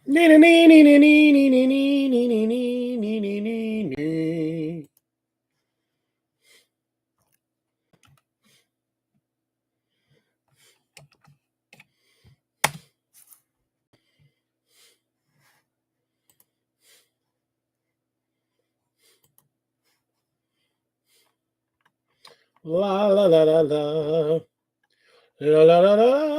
La la la la la. La la la la.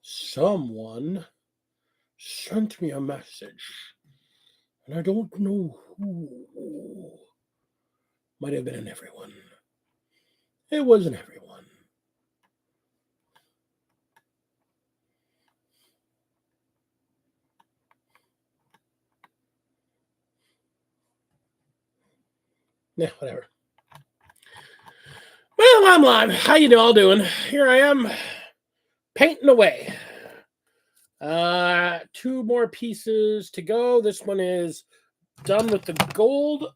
Someone sent me a message, and I don't know who. Might have been an everyone. It wasn't everyone. Yeah, whatever. Well, I'm live. How you all doing? Here I am, painting away. Two more pieces to go. This one is done with the gold.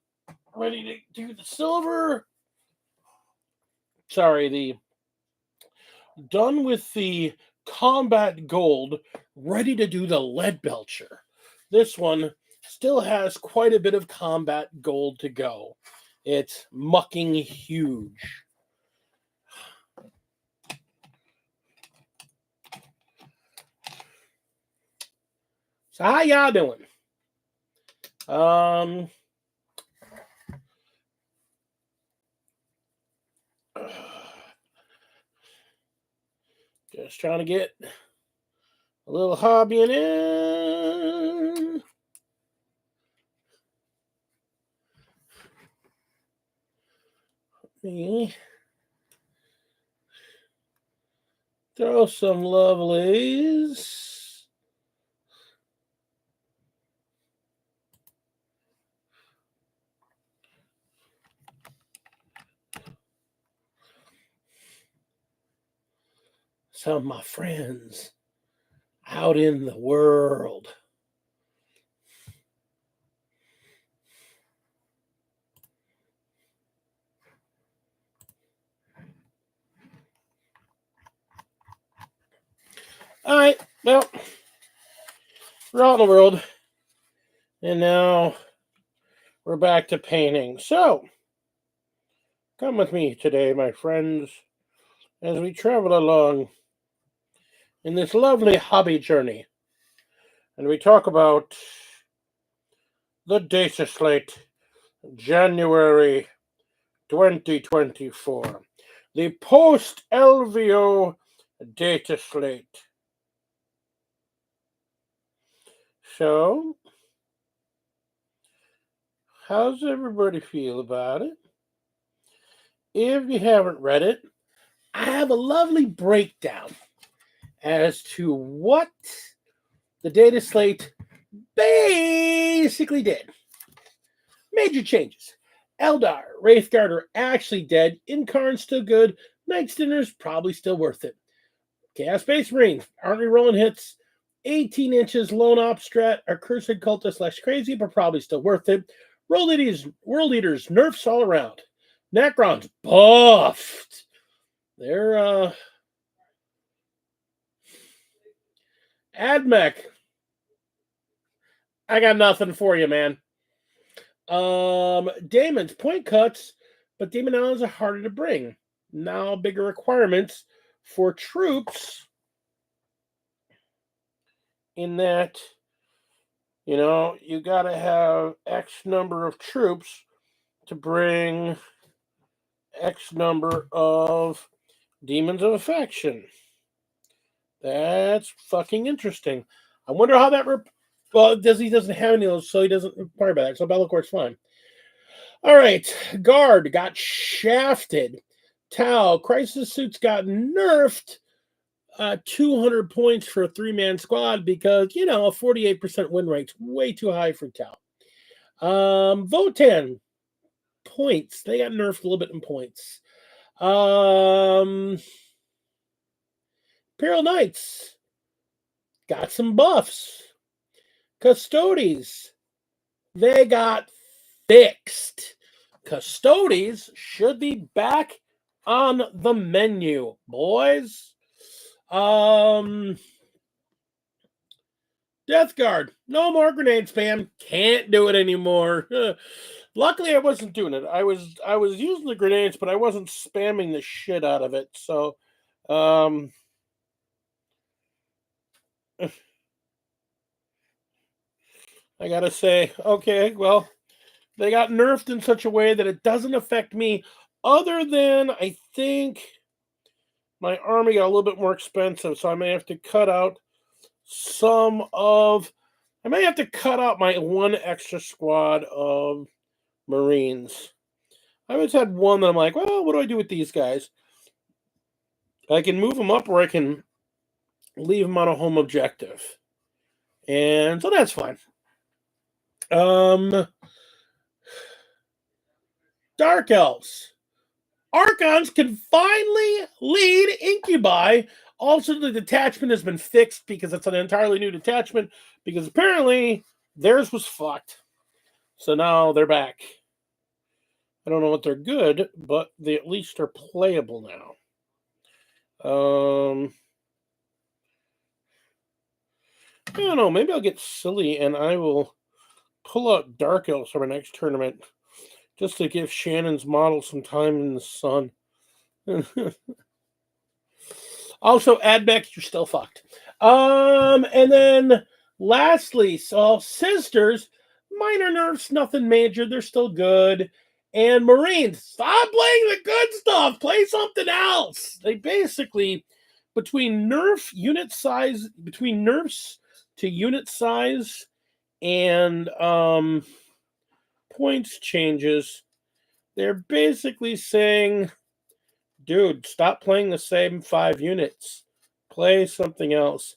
Ready to do the silver. Done with the combat gold. Ready to do the lead belcher. This one still has quite a bit of combat gold to go. It's mucking huge. So how y'all doing? Just trying to get a little hobbying in. Me throw some lovelies. Some of my friends out in the world. All right, well, we're out in the world, and now we're back to painting. So, come with me today, my friends, as we travel along in this lovely hobby journey, and we talk about the data slate, January 2024, the post-LVO data slate. So, how's everybody feel about it? If you haven't read it, I have a lovely breakdown as to what the data slate basically did. Major changes. Eldar, Wraithguard are actually dead. Incarn's still good. Night Stinner's probably still worth it. Chaos Space Marine aren't re-rolling hits. 18 inches lone op strat are cursed cultist / crazy, but probably still worth it. World leaders nerfs all around. Necrons buffed. They're Admech. I got nothing for you, man. Daemons, point cuts, but Demon Islands are harder to bring. Now bigger requirements for troops in that, you got to have X number of troops to bring X number of Demons of Affection. That's fucking interesting. I wonder how that... he doesn't have any of those, so he doesn't require that. So Bellacor's fine. All right. Guard got shafted. Tau, Crisis Suits got nerfed. 200 points for a 3-man squad because, a 48% win rate's way too high for Tau. Votan, points. They got nerfed a little bit in points. Imperial Knights got some buffs. Custodes, they got fixed Custodies should be back on the menu, boys. Death Guard, no more grenade spam. Can't do it anymore. Luckily, I wasn't doing it. I was using the grenades, but I wasn't spamming the shit out of it. So, I gotta say, okay, well, they got nerfed in such a way that it doesn't affect me. Other than I think my army got a little bit more expensive, so I may have to cut out I may have to cut out my one extra squad of Marines. I always had one that I'm like, well, what do I do with these guys? I can move them up or I can leave them on a home objective. And so that's fine. Dark Elves. Archons can finally lead Incubi. Also, the detachment has been fixed because it's an entirely new detachment because apparently theirs was fucked. So now they're back. I don't know what they're good, but they at least are playable now. I don't know. Maybe I'll get silly and I will pull out Dark Elves for my next tournament just to give Shannon's model some time in the sun. Also, AdMech, you're still fucked. And then lastly, so Sisters, minor nerfs, nothing major. They're still good. And Marines, stop playing the good stuff. Play something else. They basically, between nerfs to unit size and points changes, they're basically saying, dude, stop playing the same 5 units. Play something else.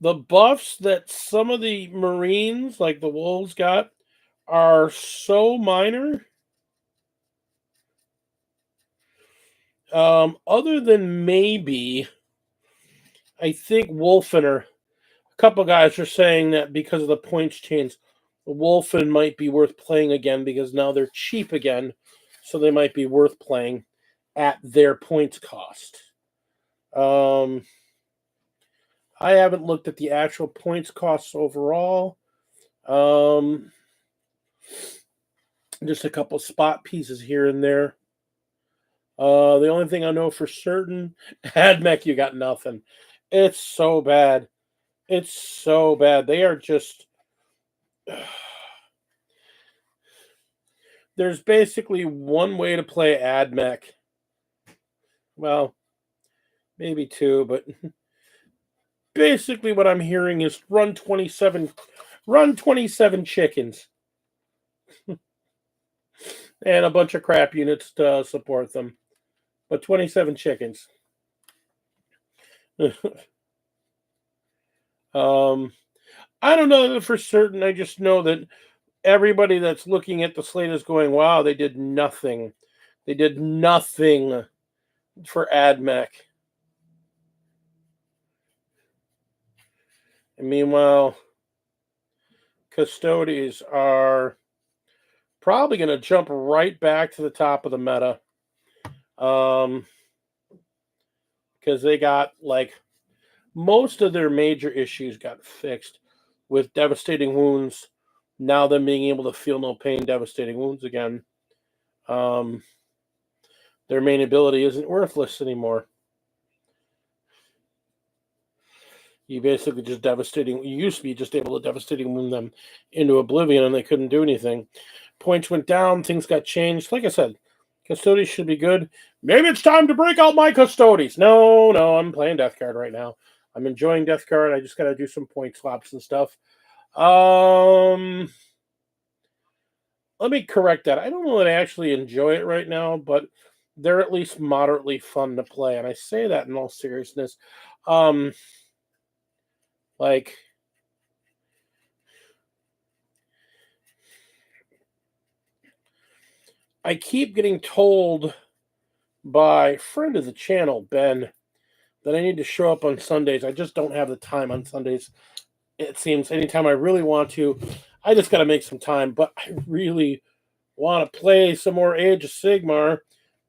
The buffs that some of the Marines, like the Wolves, got are so minor. Other than maybe, I think Wolfener, a couple guys are saying that because of the points change, Wolfen might be worth playing again because now they're cheap again, so they might be worth playing at their points cost. I haven't looked at the actual points costs overall. Just a couple spot pieces here and there. The only thing I know for certain, AdMech, you got nothing. It's so bad. It's so bad. They are just... There's basically one way to play AdMech. Well, maybe two, but basically what I'm hearing is run 27 chickens. And a bunch of crap units to support them. But 27 chickens. I don't know that for certain. I just know that everybody that's looking at the slate is going, wow, they did nothing. They did nothing for AdMech. And meanwhile, Custodies are probably going to jump right back to the top of the meta. Because they got, like, most of their major issues got fixed with devastating wounds. Now them being able to feel no pain, devastating wounds again. Their main ability isn't worthless anymore. You basically just you used to be just able to devastating wound them into oblivion and they couldn't do anything. Points went down, things got changed. Like I said, Custodies should be good. Maybe it's time to break out my Custodies. No, I'm playing Death Guard right now. I'm enjoying Death Guard. I just got to do some point swaps and stuff. Let me correct that. I don't know that I actually enjoy it right now, but they're at least moderately fun to play. And I say that in all seriousness. Like, I keep getting told by a friend of the channel, Ben, that I need to show up on Sundays. I just don't have the time on Sundays. it seems anytime I really want to, I just got to make some time. But I really want to play some more Age of Sigmar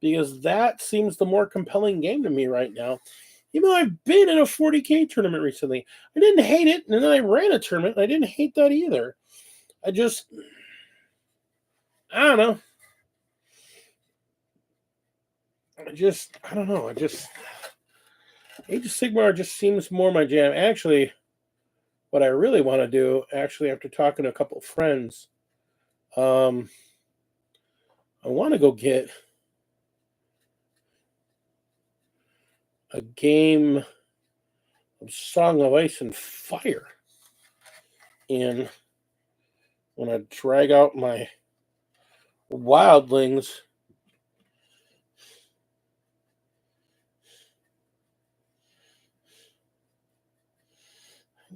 because that seems the more compelling game to me right now. Even though I've been in a 40K tournament recently, I didn't hate it, and then I ran a tournament, and I didn't hate that either. I don't know. I don't know. Age of Sigmar just seems more my jam. Actually, what I really want to do, after talking to a couple of friends, I want to go get a game of Song of Ice and Fire. And when I drag out my wildlings,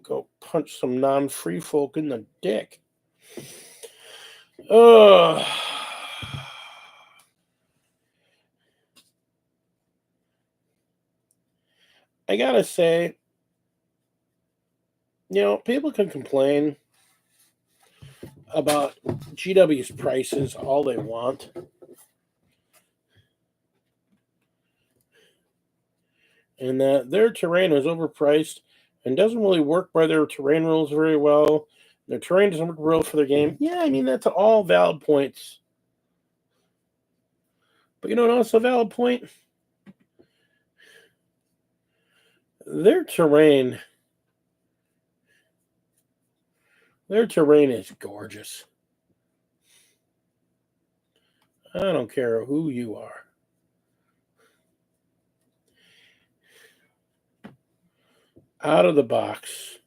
go punch some non-free folk in the dick. Ugh. I gotta say, people can complain about GW's prices all they want. And that their terrain is overpriced and doesn't really work by their terrain rules very well. Their terrain doesn't work well for their game. Yeah, I mean, that's all valid points. But you know what else a valid point? Their terrain is gorgeous. I don't care who you are. Out of the box,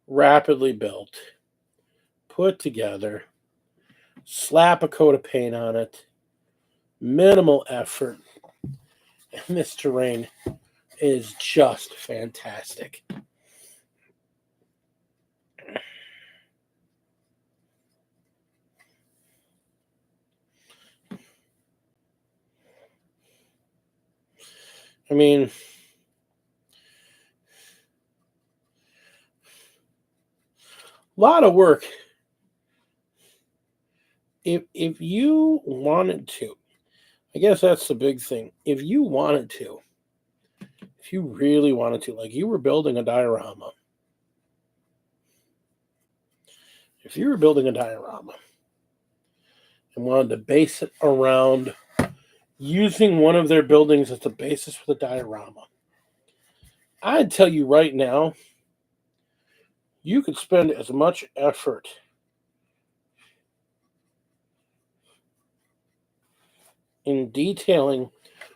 rapidly built, put together, slap a coat of paint on it, minimal effort, and this terrain is just fantastic. I mean, a lot of work. If you wanted to, I guess that's the big thing. If you wanted to, if you really wanted to, like you were building a diorama, if you were building a diorama and wanted to base it around using one of their buildings as the basis for the diorama, I'd tell you right now, you could spend as much effort in detailing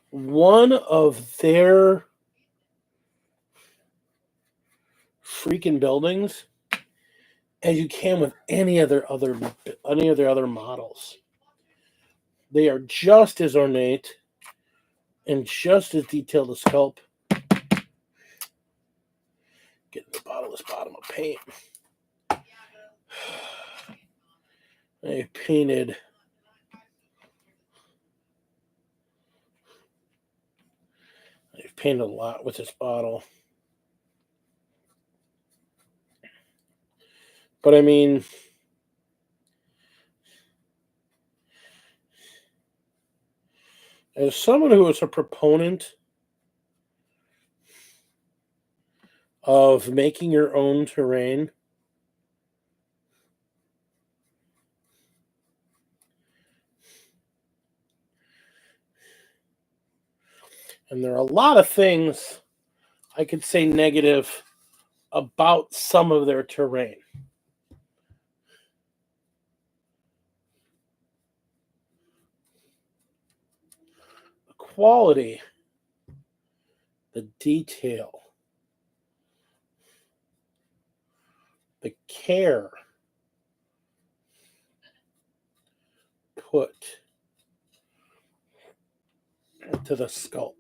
one of their freaking buildings as you can with any of their other models. They are just as ornate and just as detailed to sculpt. Get the bottomless bottom of paint. I painted I've painted a lot with this bottle. But I mean, as someone who is a proponent of making your own terrain, and there are a lot of things I could say negative about some of their terrain. The quality, the detail, the care put to the sculpt.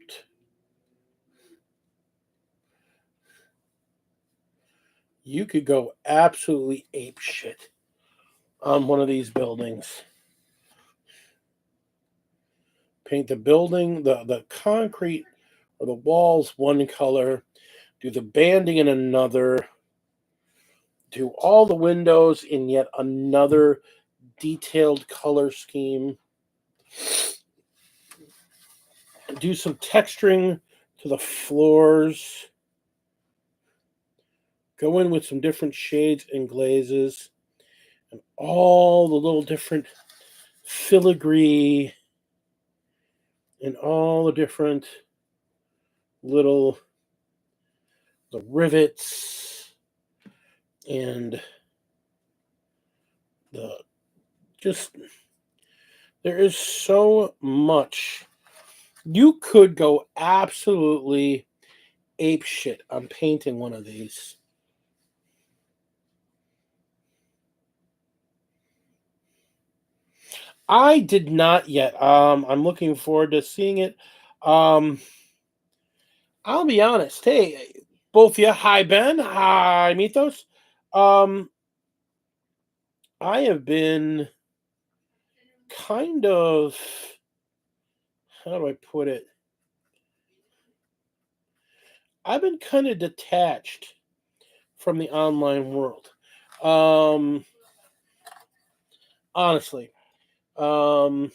You could go absolutely ape shit on one of these buildings. Paint the building, the concrete or the walls one color, do the banding in another, do all the windows in yet another detailed color scheme. Do some texturing to the floors. Go in with some different shades and glazes. And all the little different filigree and all the different little the rivets and the just there is so much. You could go absolutely ape shit on painting one of these. I did not yet. I'm looking forward to seeing it. I'll be honest. Hey, both you. Hi, Ben. Hi, Mythos. I have been kind of, how do I put it? I've been kind of detached from the online world. Honestly. I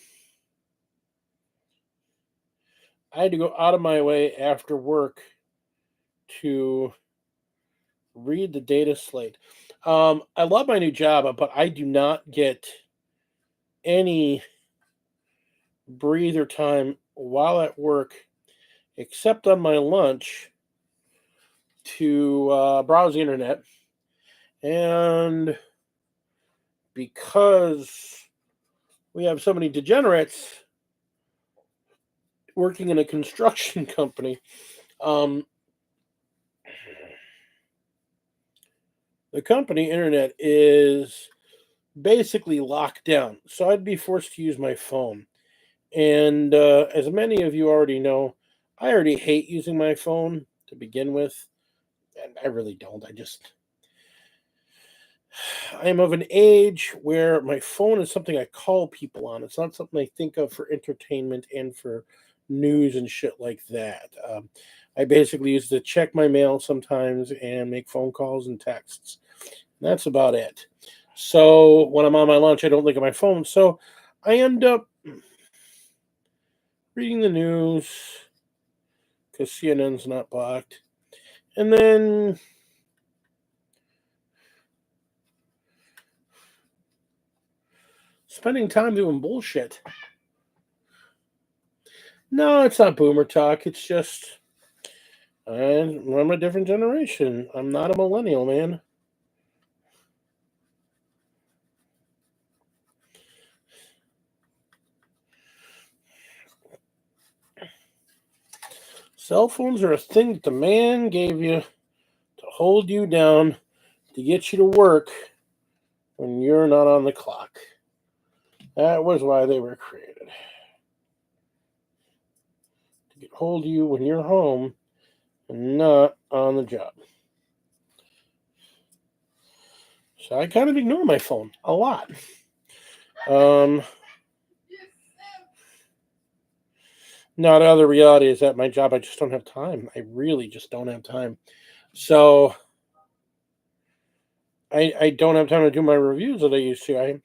had to go out of my way after work to read the data slate. I love my new job, but I do not get any breather time while at work, except on my lunch, to browse the internet. And because we have so many degenerates working in a construction company, the company internet is basically locked down. So I'd be forced to use my phone. And as many of you already know, I already hate using my phone to begin with. And I really don't. I am of an age where my phone is something I call people on. It's not something I think of for entertainment and for news and shit like that. I basically use to check my mail sometimes and make phone calls and texts. That's about it. So when I'm on my lunch, I don't look at my phone. So I end up reading the news because CNN's not blocked. And then spending time doing bullshit. No, it's not boomer talk. It's just I'm a different generation. I'm not a millennial, man. Cell phones are a thing that the man gave you to hold you down, to get you to work when you're not on the clock. That was why they were created. To get hold of you when you're home and not on the job. So I kind of ignore my phone a lot. Now, the other reality is that my job, I just don't have time. I really just don't have time. So I don't have time to do my reviews that I used to. I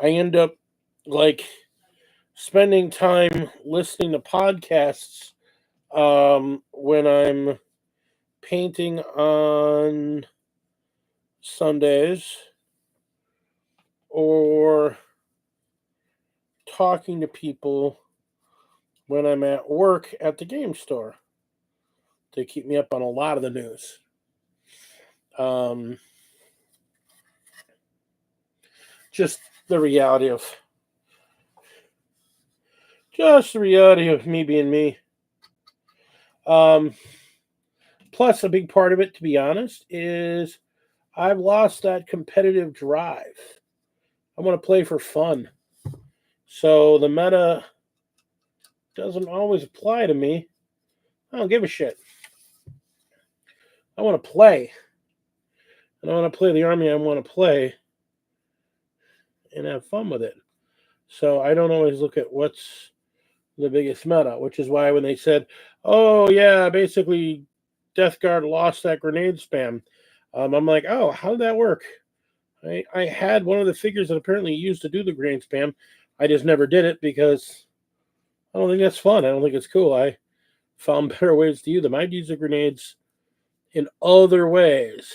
end up like spending time listening to podcasts when I'm painting on Sundays or talking to people when I'm at work at the game store to keep me up on a lot of the news. Just the reality of me being me. Plus, a big part of it, to be honest, is I've lost that competitive drive. I want to play for fun. So the meta doesn't always apply to me. I don't give a shit. I want to play. And I want to play the army I want to play and have fun with it. So I don't always look at what's the biggest meta, which is why when they said, oh, yeah, basically Death Guard lost that grenade spam, I'm like, oh, how did that work? I had one of the figures that apparently used to do the grenade spam. I just never did it because I don't think that's fun. I don't think it's cool. I found better ways to use them. I'd use the grenades in other ways.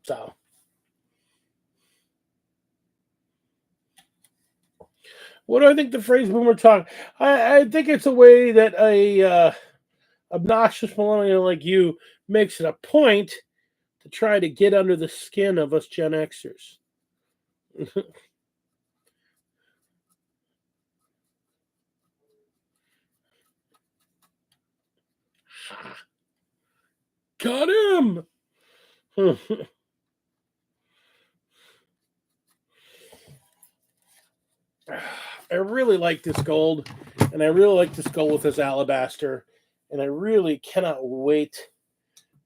So what do I think the phrase boomer talk? I think it's a way that a obnoxious millennial like you makes it a point to try to get under the skin of us Gen Xers. Got him! I really like this gold, and I really like this gold with this alabaster, and I really cannot wait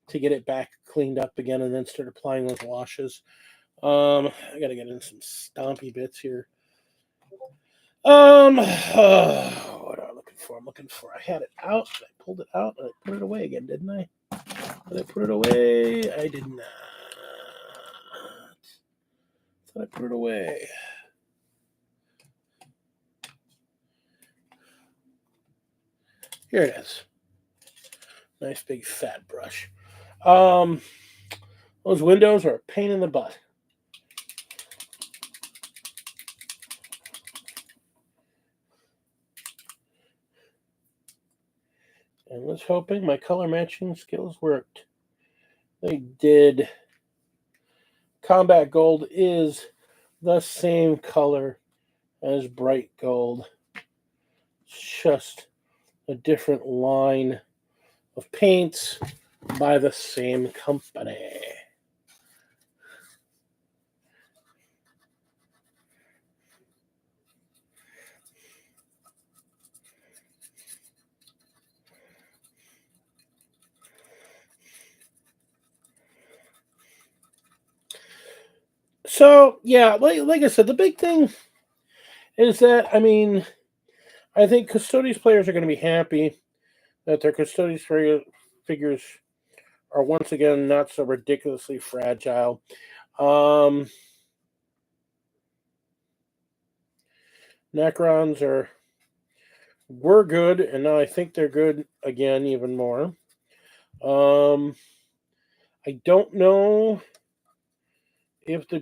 to get it back cleaned up again and then start applying those washes. I gotta get in some stompy bits here. What am I looking for? I had it out, I pulled it out, and I put it away again, didn't I? Did I put it away? I did not. Thought I put it away. Here it is. Nice big fat brush. Those windows are a pain in the butt. And let's hoping my color matching skills worked. They did. Combat gold is the same color as bright gold. It's just a different line of paints by the same company. So yeah, like I said, the big thing is that I think Custodes players are going to be happy that their Custodes figures are once again not so ridiculously fragile. Necrons were good, and now I think they're good again, even more. I don't know if the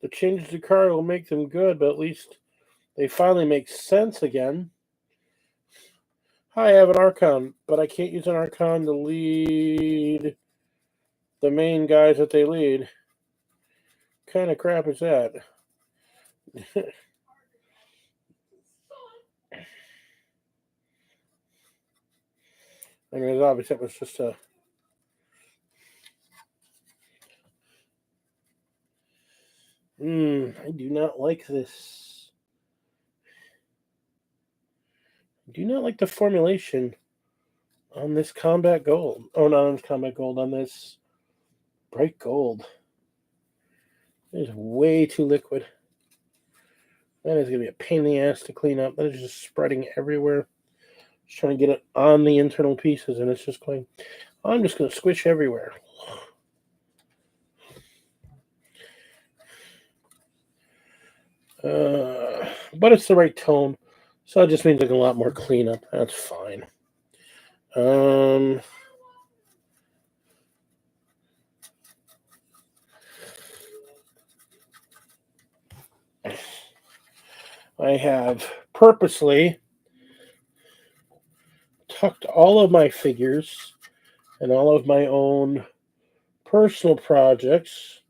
changes to Drukhari will make them good, but at least they finally make sense again. I have an Archon, but I can't use an Archon to lead the main guys that they lead. What kind of crap is that? Obviously, it was just a. I do not like this. I do not like the formulation on this combat gold. Oh, not on this combat gold, on this bright gold. It is way too liquid. That is going to be a pain in the ass to clean up. That is just spreading everywhere. Just trying to get it on the internal pieces, and it's just going. I'm just going to squish everywhere. But it's the right tone, so it just means like a lot more cleanup. That's fine. I have purposely tucked all of my figures and all of my own personal projects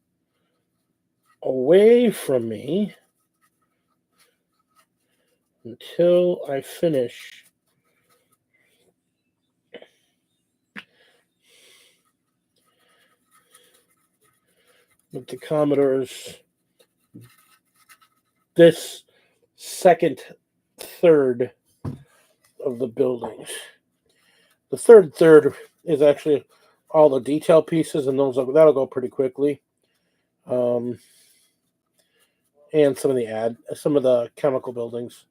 away from me until I finish with the Commodores this second third of the buildings. The third is actually all the detail pieces, and that'll go pretty quickly. And some of the chemical buildings,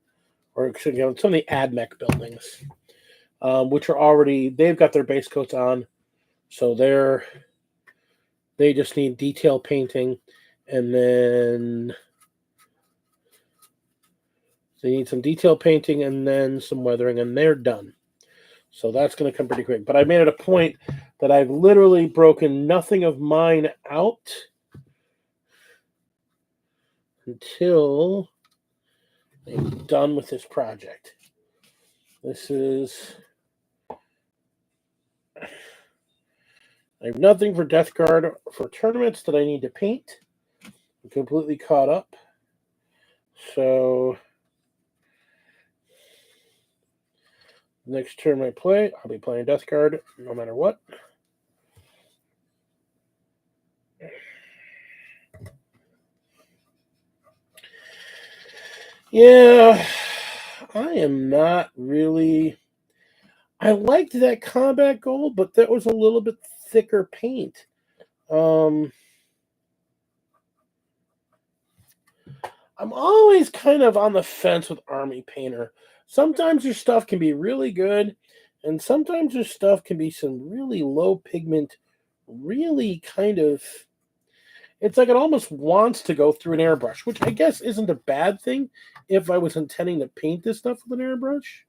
or some of the AdMech buildings, which are they've got their base coats on, so they just need detail painting, and then they need some detail painting and then some weathering, and they're done. So that's going to come pretty quick. But I made it a point that I've literally broken nothing of mine out until I'm done with this project. I have nothing for Death Guard for tournaments that I need to paint. I'm completely caught up. So next turn I play, I'll be playing Death Guard no matter what. Yeah, I am not really... I liked that combat gold, but that was a little bit thicker paint. I'm always kind of on the fence with Army Painter. Sometimes your stuff can be really good, and sometimes your stuff can be some really low pigment, really kind of... It's like it almost wants to go through an airbrush, which I guess isn't a bad thing if I was intending to paint this stuff with an airbrush.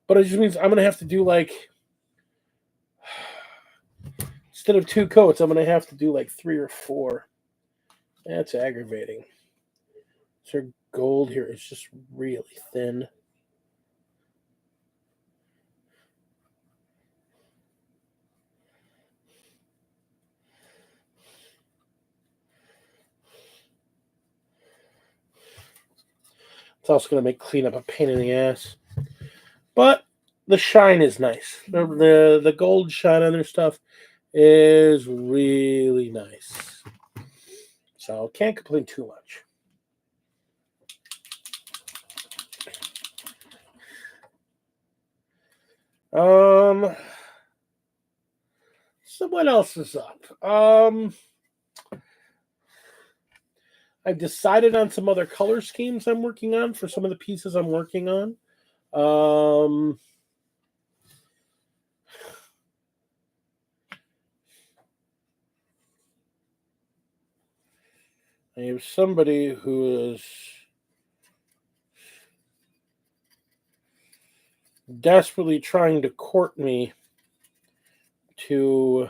But it just means I'm going to have to do instead of 2 coats, I'm going to have to do 3 or 4. That's aggravating. So gold here is just really thin. It's also going to make cleanup a pain in the ass. But the shine is nice. The gold shine on their stuff is really nice. So can't complain too much. So what else is up? I've decided on some other color schemes I'm working on for some of the pieces I'm working on. I have somebody who is desperately trying to court me to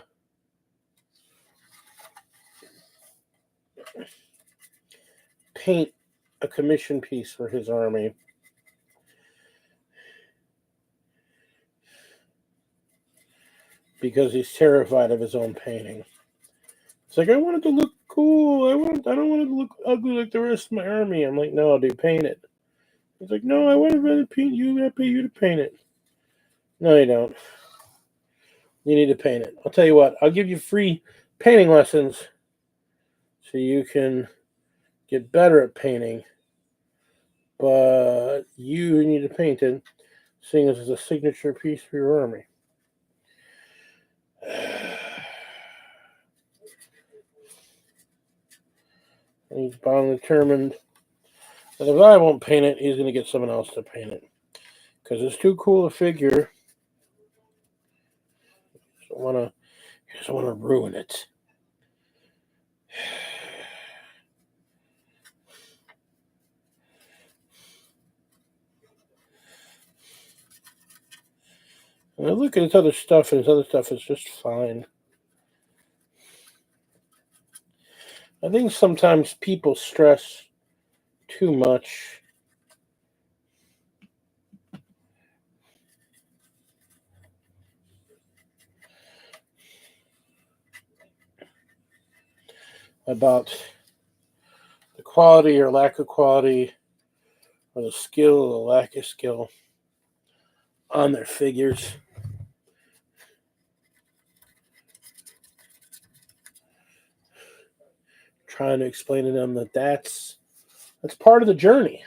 paint a commission piece for his army. Because he's terrified of his own painting. It's like, I want it to look cool. I don't want it to look ugly like the rest of my army. I'm like, no, dude, paint it. He's like, no, I want to paint you. I pay you to paint it. No, you don't. You need to paint it. I'll tell you what. I'll give you free painting lessons so you can get better at painting. But you need to paint it, seeing as it's a signature piece for your army. And he's bound determined that if I won't paint it, he's going to get someone else to paint it. Because it's too cool a figure. He doesn't want to ruin it. And I look at his other stuff, and his other stuff is just fine. I think sometimes people stress too much about the quality or lack of quality, or the skill or the lack of skill on their figures. Trying to explain to them that that's part of the journey.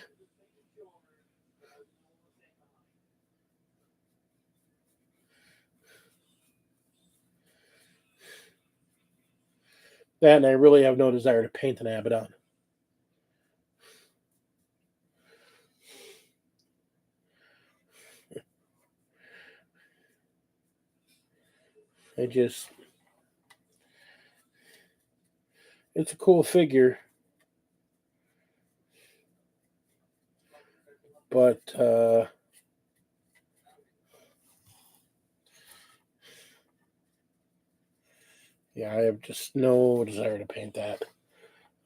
That, and I really have no desire to paint an Abaddon. It's a cool figure, but yeah, I have just no desire to paint that.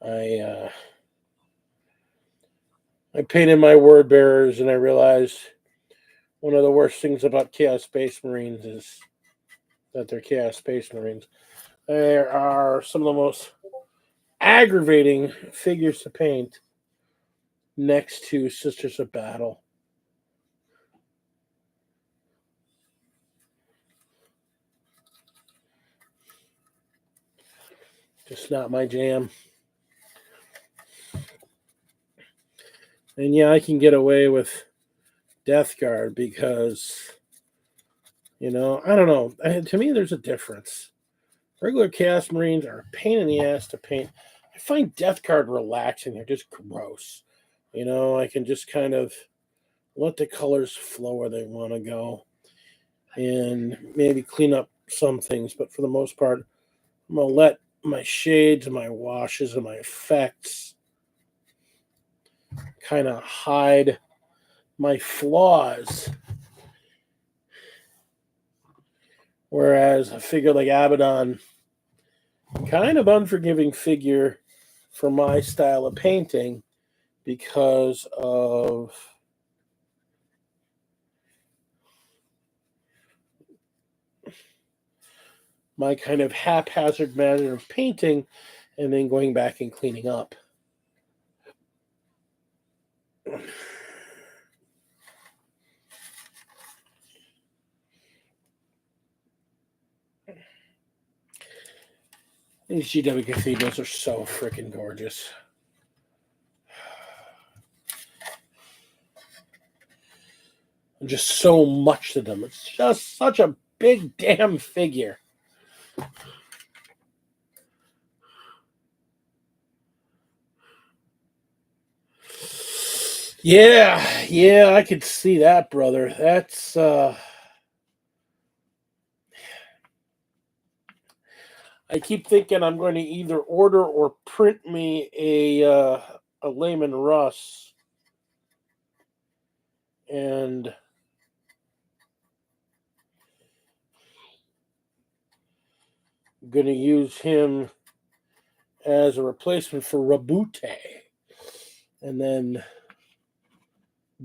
I painted my word bearers, and I realized one of the worst things about Chaos Space Marines is that they're Chaos Space Marines. There are some of the most aggravating figures to paint next to Sisters of Battle. Just not my jam. And yeah, I can get away with Death Guard because, I don't know. To me, there's a difference. Regular Chaos Marines are a pain in the ass to paint. I find Death Guard relaxing. They're just gross. I can just kind of let the colors flow where they want to go and maybe clean up some things. But for the most part, I'm going to let my shades and my washes and my effects kind of hide my flaws. Whereas a figure like Abaddon, kind of unforgiving figure for my style of painting because of my kind of haphazard manner of painting and then going back and cleaning up. These GW cathedrals are so freaking gorgeous. And just so much to them. It's just such a big damn figure. Yeah, I could see that, brother. That's I keep thinking I'm going to either order or print me a Layman Russ, and I'm going to use him as a replacement for Rabute, and then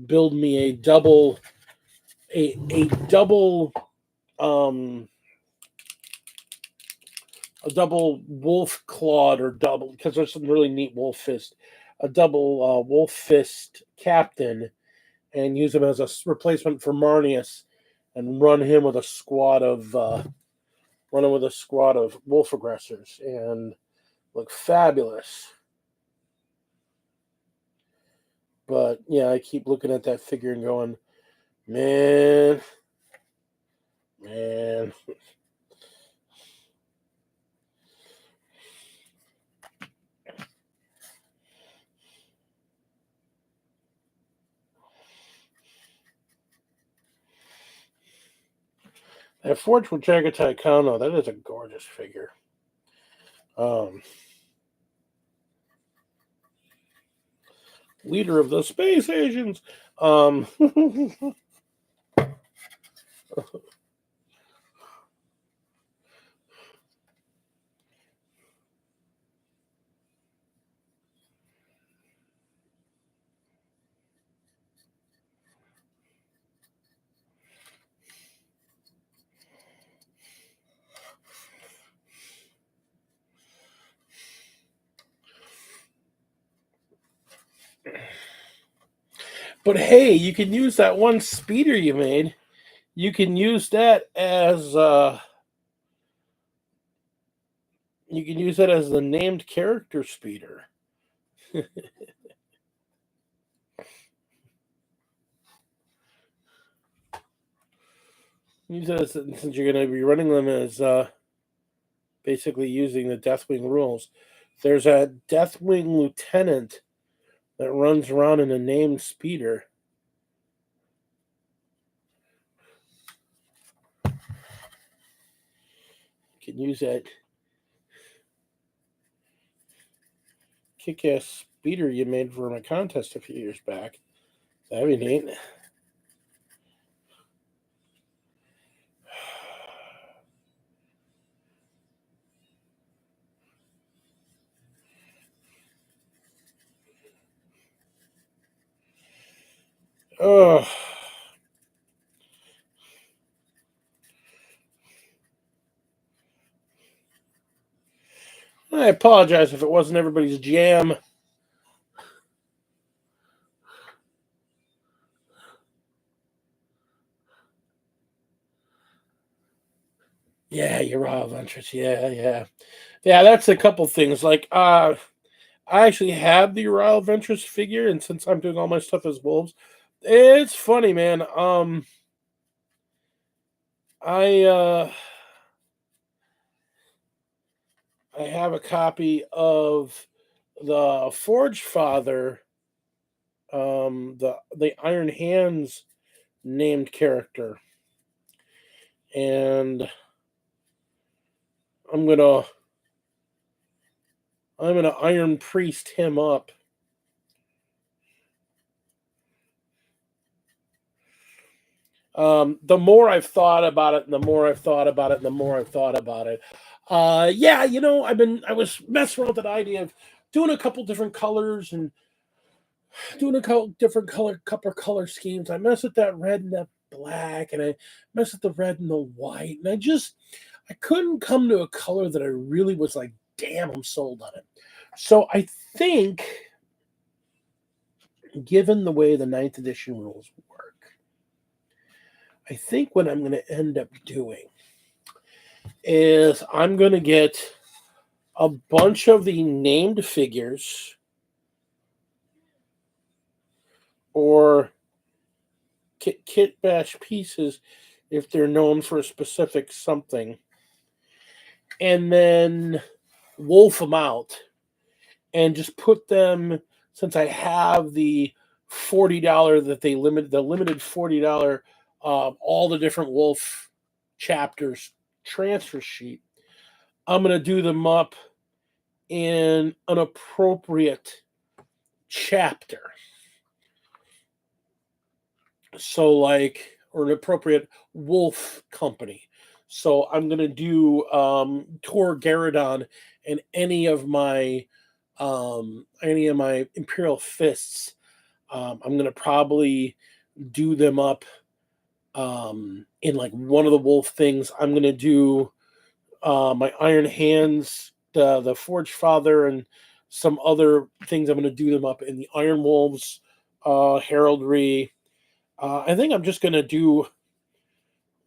build me a double a double wolf clawed, or double, because there's some really neat wolf fist, a double wolf fist captain, and use him as a replacement for Marnius, and run him with a squad of wolf aggressors, and look fabulous. But yeah, I keep looking at that figure and going, man. That Forge with Jagatai Kano, that is a gorgeous figure. Leader of the Space Asians. But hey, you can use that one speeder you made. You can use that as the named character speeder. Use that since you're going to be running them as basically using the Deathwing rules. There's a Deathwing lieutenant that runs around in a named speeder. You can use that kick-ass speeder you made for my contest a few years back. That'd be neat. Oh. I apologize if it wasn't everybody's jam. Yeah, your Raw Adventures. Yeah. That's a couple things. Like, I actually have the Raw Adventures figure, and since I'm doing all my stuff as wolves, it's funny, man. I have a copy of the Forge Father, the Iron Hands named character, and I'm gonna Iron Priest him up. The more I've thought about it, and the more I've thought about it, and the more I've thought about it. Yeah, I was messing around with that idea of doing a couple different colors and doing a couple different couple color schemes. I messed with that red and that black, and I messed with the red and the white, and I couldn't come to a color that I really was like, damn, I'm sold on it. So I think, given the way the 9th edition rules work, I think what I'm going to end up doing is I'm going to get a bunch of the named figures or kit bash pieces if they're known for a specific something, and then wolf them out and just put them, since I have the $40 that the limited $40 all the different wolf chapters transfer sheet, I'm going to do them up in an appropriate chapter. So, like, or an appropriate wolf company. So I'm going to do Tor Garadon and any of my Imperial Fists. I'm going to probably do them up in like one of the wolf things. I'm going to do my Iron Hands, the Forge Father, and some other things. I'm going to do them up in the Iron Wolves heraldry. I think I'm just going to do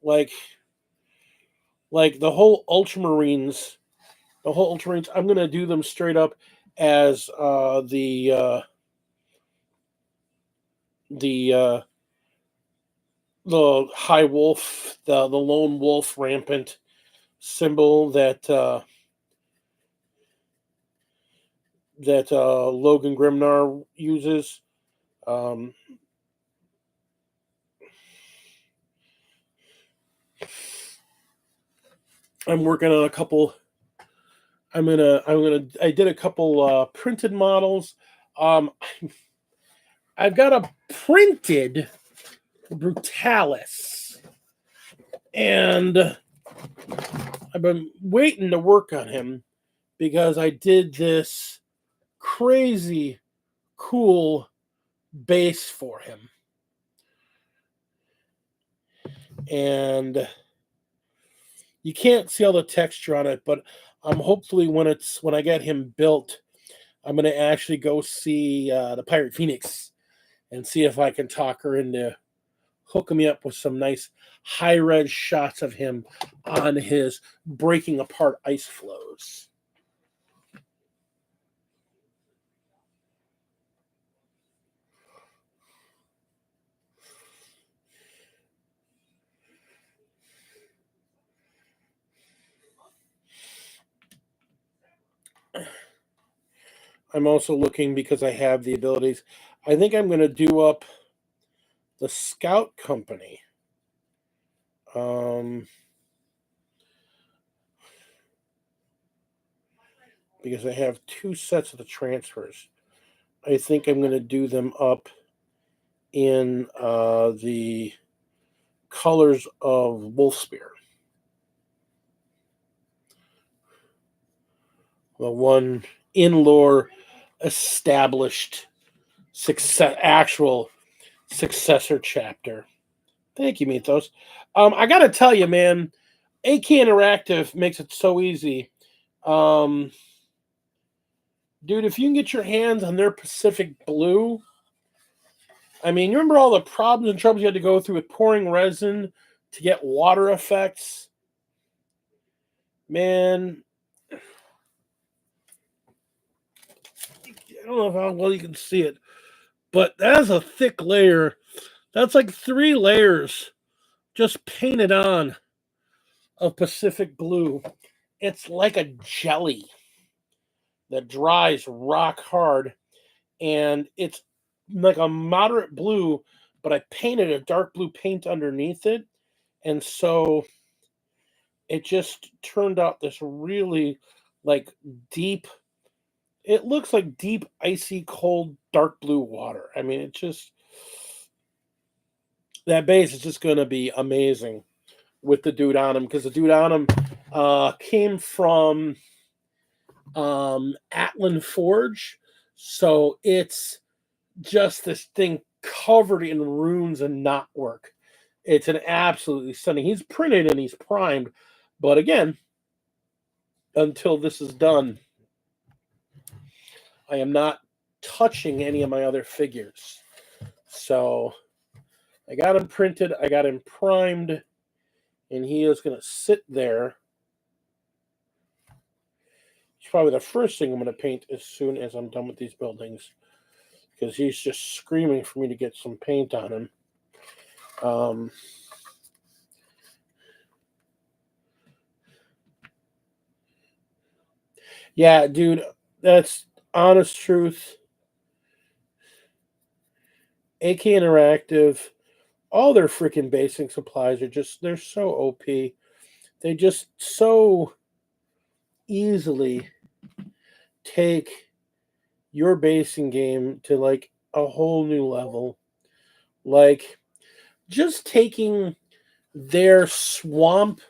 like the whole Ultramarines. I'm going to do them straight up as the high wolf, the lone wolf rampant symbol that Logan Grimnar uses. I'm working on a couple. I did a couple printed models. I've got a printed Brutalis, and I've been waiting to work on him because I did this crazy cool base for him. And you can't see all the texture on it, but hopefully when I get him built, I'm going to actually go see the Pirate Phoenix and see if I can talk her into hooking me up with some nice high-res shots of him on his breaking apart ice flows. I'm also looking because I have the abilities. I think I'm going to do up the Scout Company. Because I have 2 sets of the transfers. I think I'm going to do them up in the colors of Wolfspear. The one in-lore established actual successor chapter. Thank you, Mythos. I got to tell you, man, AK Interactive makes it so easy. Dude, if you can get your hands on their Pacific Blue, I mean, you remember all the problems and troubles you had to go through with pouring resin to get water effects? Man, I don't know how well you can see it, but that's a thick layer. That's like 3 layers just painted on of Pacific Blue. It's like a jelly that dries rock hard, and it's like a moderate blue, but I painted a dark blue paint underneath it, and so it just turned out this really like deep. It looks like deep, icy, cold, dark blue water. I mean, it just that base is just going to be amazing with the dude on him, because the dude on him came from Atlan Forge, so it's just this thing covered in runes and knotwork. It's an absolutely stunning. He's printed and he's primed, but again, until this is done, I am not touching any of my other figures. So I got him printed, I got him primed, and he is going to sit there. It's probably the first thing I'm going to paint as soon as I'm done with these buildings, because he's just screaming for me to get some paint on him. Yeah, dude, that's honest truth. AK Interactive, all their freaking basic supplies are just, they're so OP. They just so easily take your basing game to like a whole new level. Like just taking their swamp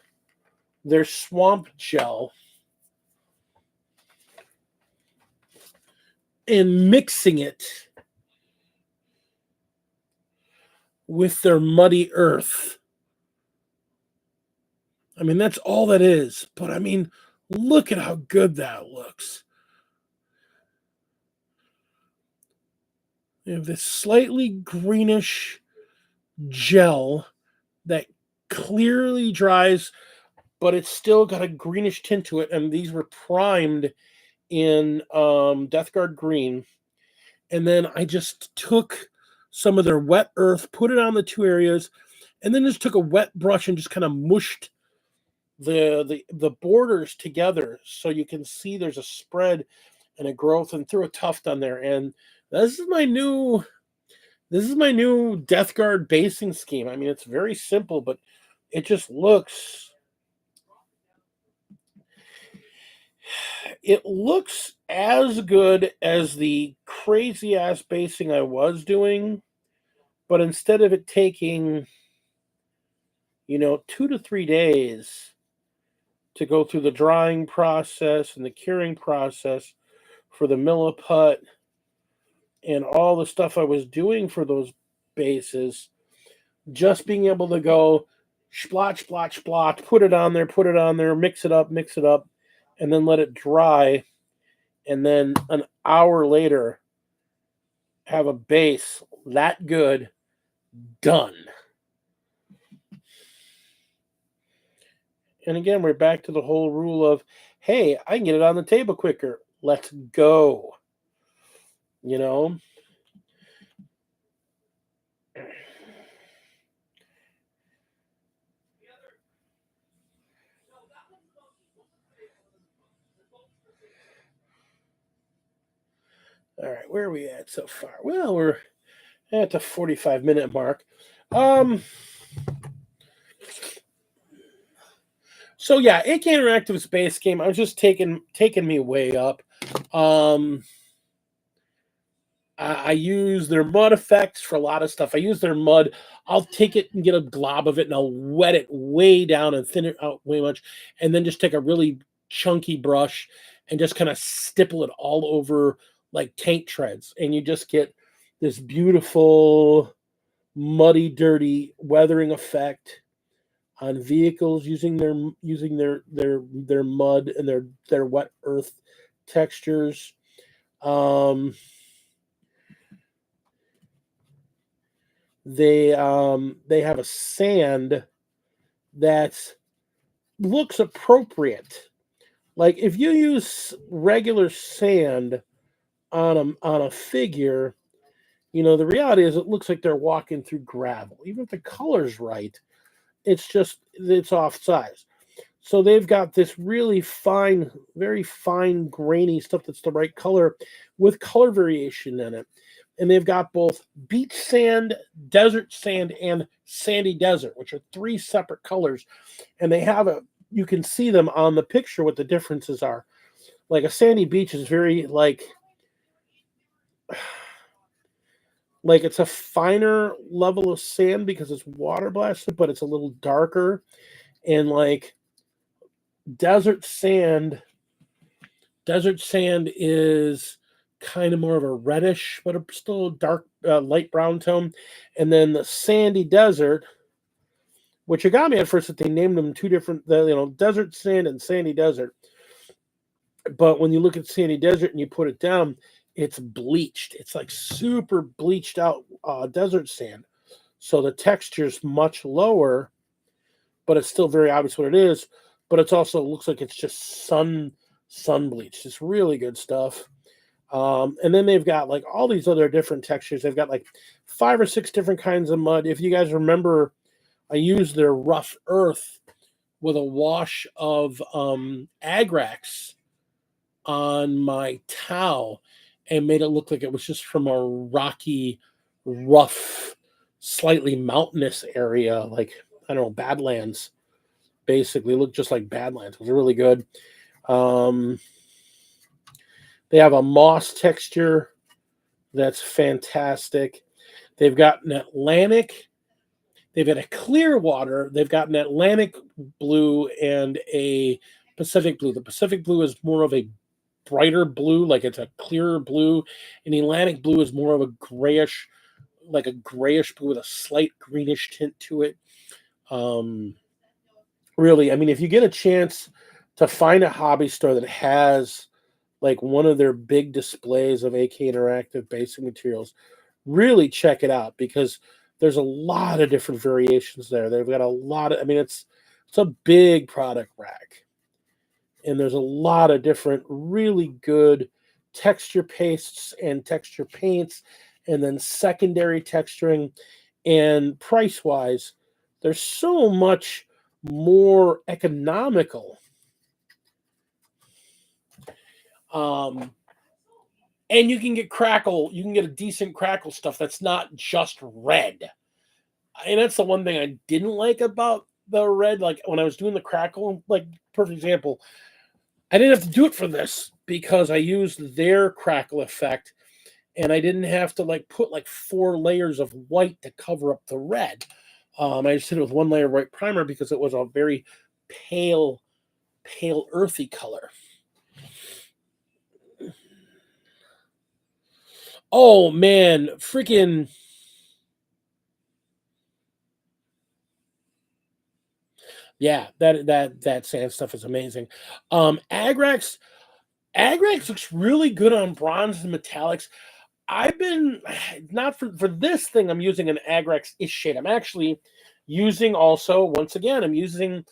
gel and mixing it with their muddy earth. I mean, that's all that is. But I mean, look at how good that looks. You have this slightly greenish gel that clearly dries, but it's still got a greenish tint to it. And these were primed in Death Guard green. And then I just took some of their wet earth, put it on the 2 areas, and then just took a wet brush and just kind of mushed the borders together so you can see there's a spread and a growth, and threw a tuft on there. And this is my new Death Guard basing scheme. I mean, it's very simple, but it just looks as good as the crazy ass basing I was doing, but instead of it taking 2 to 3 days to go through the drying process and the curing process for the milliput and all the stuff I was doing for those bases, just being able to go splotch, splotch, splotch, put it on there, mix it up, and then let it dry, and then an hour later have a base that good done. And again, we're back to the whole rule of, hey, I can get it on the table quicker. Let's go. All right, where are we at so far? Well, we're at the 45-minute mark. So yeah, AK Interactive Space Game. I was just taking me way up. I use their mud effects for a lot of stuff. I use their mud. I'll take it and get a glob of it, and I'll wet it way down and thin it out way much, and then just take a really chunky brush and just kind of stipple it all over like tank treads, and you just get this beautiful, muddy, dirty weathering effect on vehicles using their mud and their wet earth textures. They have a sand that looks appropriate. Like if you use regular sand on a figure, you know, the reality is it looks like they're walking through gravel. Even if the color's right, it's off size. So they've got this really fine, very fine, grainy stuff that's the right color with color variation in it. And they've got both beach sand, desert sand, and sandy desert, which are three separate colors. And they have you can see them on the picture what the differences are. Like a sandy beach is very like it's a finer level of sand because it's water blasted, but it's a little darker. And like desert sand is kind of more of a reddish, but still dark, light brown tone. And then the sandy desert, which it got me at first that they named them two different, desert sand and sandy desert. But when you look at sandy desert and you put it down, it's bleached. It's like super bleached out desert sand. So the texture's much lower, but it's still very obvious what it is. But it's also looks like it's just sun bleached. It's really good stuff. And then they've got like all these other different textures. They've got like 5 or 6 different kinds of mud. If you guys remember, I used their rough earth with a wash of Agrax on my towel and made it look like it was just from a rocky, rough, slightly mountainous area, like, I don't know, Badlands. Basically, looked just like Badlands. It was really good. They have a moss texture that's fantastic. They've got an Atlantic. They've got a clear water. They've got an Atlantic blue and a Pacific blue. The Pacific blue is more of a brighter blue, like it's a clearer blue. And the Atlantic blue is more of a grayish, like a grayish blue with a slight greenish tint to it. Really, I mean, if you get a chance to find a hobby store that has like one of their big displays of AK Interactive basic materials, really check it out because there's a lot of different variations there. They've got a lot of, I mean, it's a big product rack. And there's a lot of different really good texture pastes and texture paints, and then secondary texturing. And price-wise, there's so much more economical. And you can get a decent crackle stuff that's not just red. And that's the one thing I didn't like about the red. Like when I was doing the crackle, like perfect example, I didn't have to do it for this because I used their crackle effect and I didn't have to like put like 4 layers of white to cover up the red. I just did it with 1 layer of white primer because it was a very pale, earthy color. Oh man, freaking yeah, that sand stuff is amazing. Agrax looks really good on bronze and metallics. I've been not for this thing. I'm using an Agrax-ish shade. I'm actually using also once again. I'm using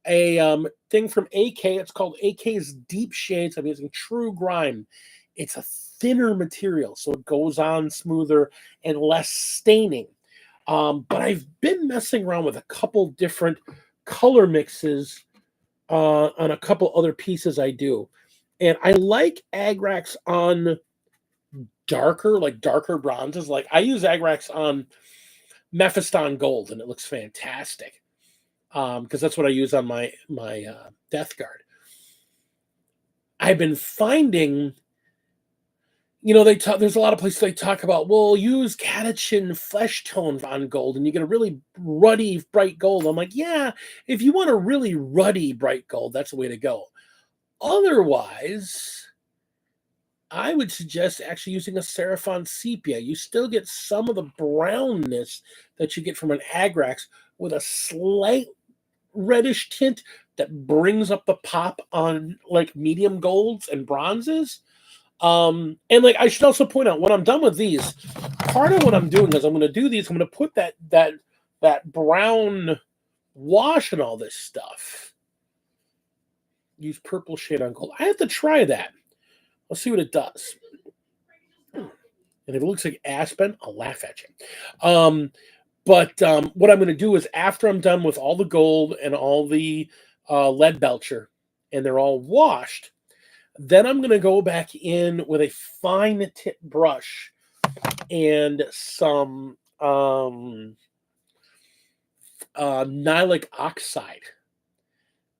a thing from AK. It's called AK's Deep Shades. I'm using True Grime. It's a thinner material, so it goes on smoother and less staining. But I've been messing around with a couple different color mixes on a couple other pieces I do. And I like Agrax on darker bronzes. Like I use Agrax on Mephiston Gold, and it looks fantastic. Because that's what I use on my Death Guard. I've been finding, there's a lot of places they talk about, well, use Catachin flesh tone on gold, and you get a really ruddy, bright gold. I'm like, yeah, if you want a really ruddy, bright gold, that's the way to go. Otherwise, I would suggest actually using a Seraphon Sepia. You still get some of the brownness that you get from an Agrax with a slight reddish tint that brings up the pop on like medium golds and bronzes. And like I should also point out, when I'm done with these, part of what I'm doing is I'm going to do these. I'm going to put that brown wash and all this stuff. Use purple shade on gold. I have to try that. Let's see what it does. And if it looks like Aspen, I'll laugh at you. But what I'm going to do is, after I'm done with all the gold and all the lead belcher, and they're all washed, then I'm going to go back in with a fine tip brush and some nilic oxide.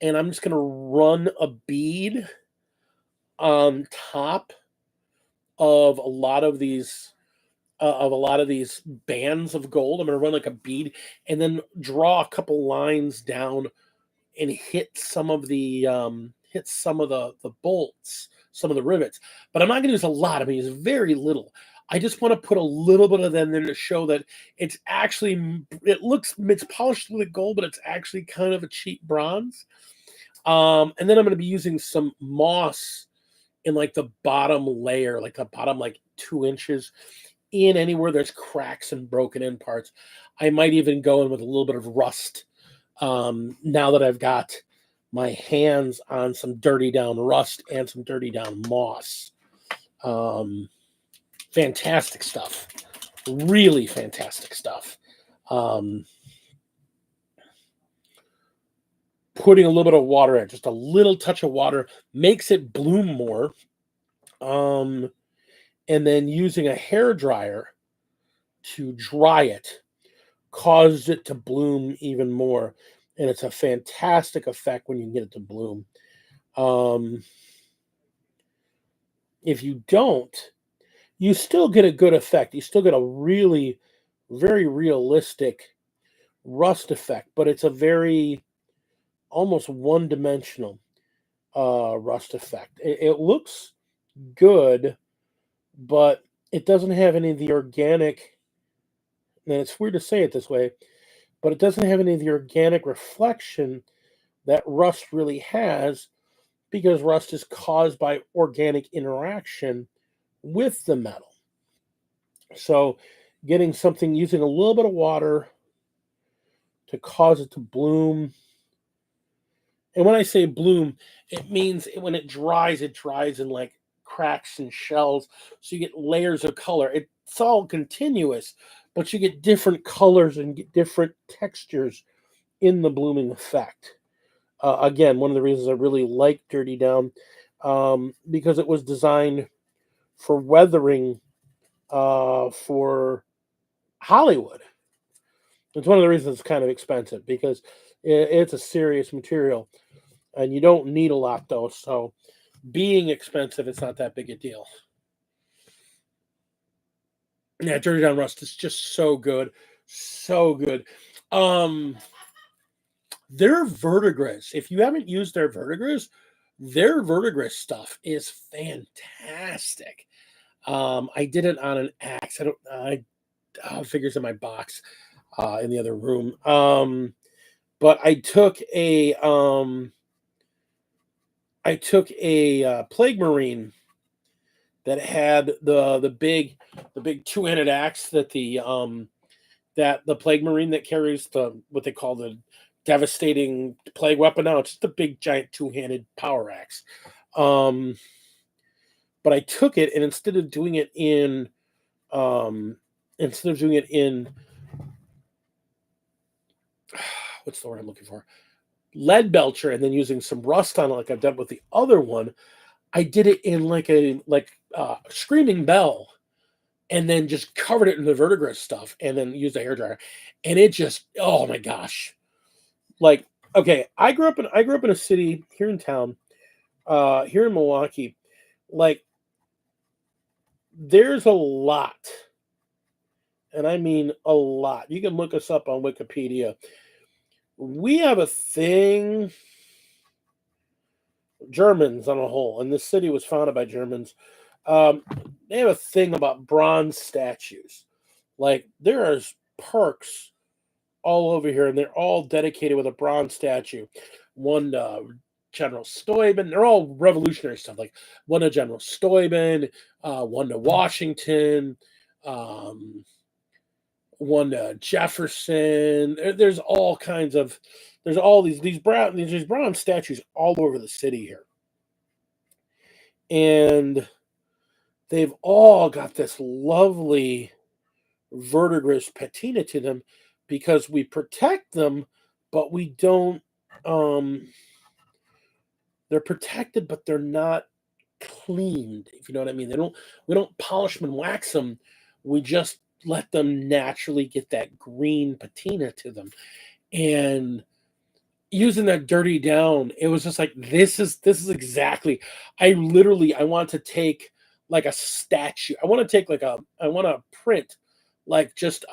And I'm just going to run a bead on top of a lot of these bands of gold. I'm going to run like a bead and then draw a couple lines down and hit some of the bolts, some of the rivets. But I'm not going to use a lot. I'm going to use very little. I just want to put a little bit of them there to show that it's polished with gold, but it's actually kind of a cheap bronze. And then I'm going to be using some moss in like the bottom layer, like the bottom like 2 inches, in anywhere there's cracks and broken in parts. I might even go in with a little bit of rust. Now that I've got my hands on some dirty down rust and some dirty down moss. Fantastic stuff. Really fantastic stuff. Putting a little bit of water in, just a little touch of water, makes it bloom more. And then using a hair dryer to dry it caused it to bloom even more. And it's a fantastic effect when you can get it to bloom. If you don't, you still get a good effect. You still get a really, very realistic rust effect, but it's a very almost one-dimensional rust effect. It looks good, but it doesn't have any of the organic, and it's weird to say it this way, but it doesn't have any of the organic reflection that rust really has, because rust is caused by organic interaction with the metal. So getting something, using a little bit of water to cause it to bloom. And when I say bloom, it means when it dries in like cracks and shells. So you get layers of color. It's all continuous, but you get different colors and get different textures in the blooming effect. Again, one of the reasons I really like Dirty Down, because it was designed for weathering for Hollywood. It's one of the reasons it's kind of expensive, because it's a serious material, and you don't need a lot, though. So being expensive, it's not that big a deal. Yeah, Dirty Down Rust is just so good. So good. Their verdigris, if you haven't used their verdigris stuff is fantastic. I did it on an axe. Figures in my box in the other room. But I took a Plague Marine that had the big 2-handed axe that the Plague Marine that carries what they call the devastating plague weapon. Now it's just a big giant 2-handed power axe. But I took it, and instead of doing it in what's the word I'm looking for? Lead belcher, and then using some rust on it like I've done with the other one, I did it in like Screaming Bell and then just covered it in the verdigris stuff and then used a hairdryer. And it just, oh my gosh. Like, okay, I grew up in a city here in town, here in Milwaukee. Like, there's a lot, and I mean a lot. You can look us up on Wikipedia. We have a thing, Germans on a whole, and this city was founded by Germans. They have a thing about bronze statues. Like, there's parks all over here, and they're all dedicated with a bronze statue. One General Steuben. They're all revolutionary stuff. Like one to General Steuben, one to Washington, um, one to Jefferson. There's all kinds of. There's all these bronze statues all over the city here, and they've all got this lovely verdigris patina to them because we protect them, but we don't. They're protected, but they're not cleaned. If you know what I mean, we don't polish them and wax them. We just let them naturally get that green patina to them. And using that dirty down, it was just like this is exactly. I want to take like a statue. I want to print like just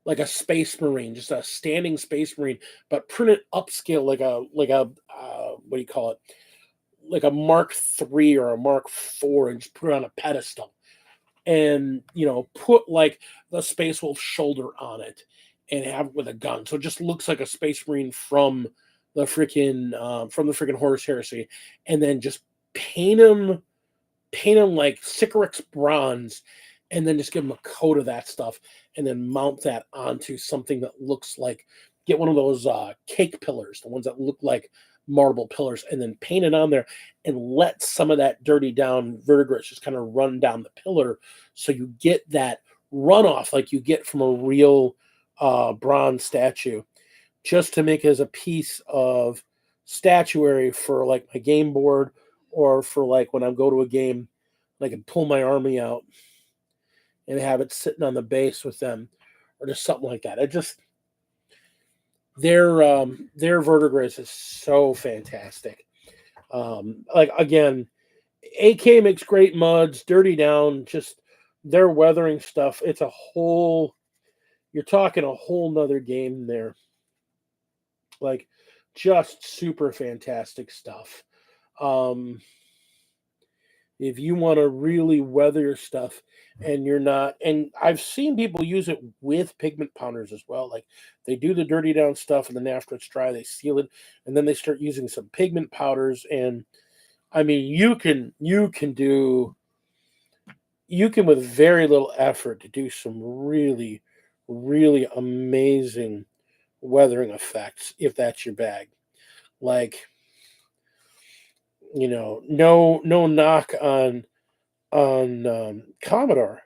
like a space marine, just a standing space marine, but print it upscale like a what do you call it? Like a Mark III or a Mark IV, and just put it on a pedestal, and put like the Space Wolf shoulder on it, and have it with a gun, so it just looks like a Space Marine from the freaking Horus Heresy, and then just paint him like Sycorax bronze, and then just give them a coat of that stuff, and then mount that onto something that looks like, get one of those cake pillars, the ones that look like marble pillars, and then paint it on there, and let some of that dirty down verdigris just kind of run down the pillar, so you get that runoff like you get from a real bronze statue, just to make as a piece of statuary for like my game board, or for like when I go to a game, I can pull my army out and have it sitting on the base with them, or just something like that. It just their verdigris is so fantastic. Like again, AK makes great muds, dirty down, just their weathering stuff. It's a whole. You're talking a whole nother game there. Like, just super fantastic stuff. If you want to really weather your stuff, and you're not, and I've seen people use it with pigment pounders as well. Like, they do the dirty down stuff, and then after it's dry, they seal it, and then they start using some pigment powders. And I mean, you can with very little effort to do some really, really amazing weathering effects if that's your bag. Like, no knock on Commodore,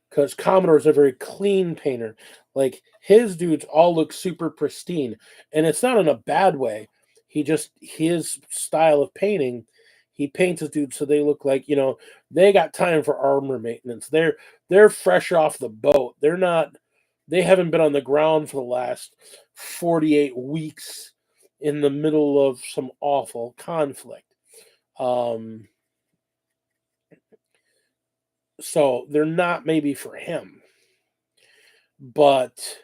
because Commodore is a very clean painter. Like, his dudes all look super pristine, and it's not in a bad way. His style of painting, he paints his dudes so they look like, they got time for armor maintenance. They're fresh off the boat. They haven't been on the ground for the last 48 weeks in the middle of some awful conflict. So they're not maybe for him. But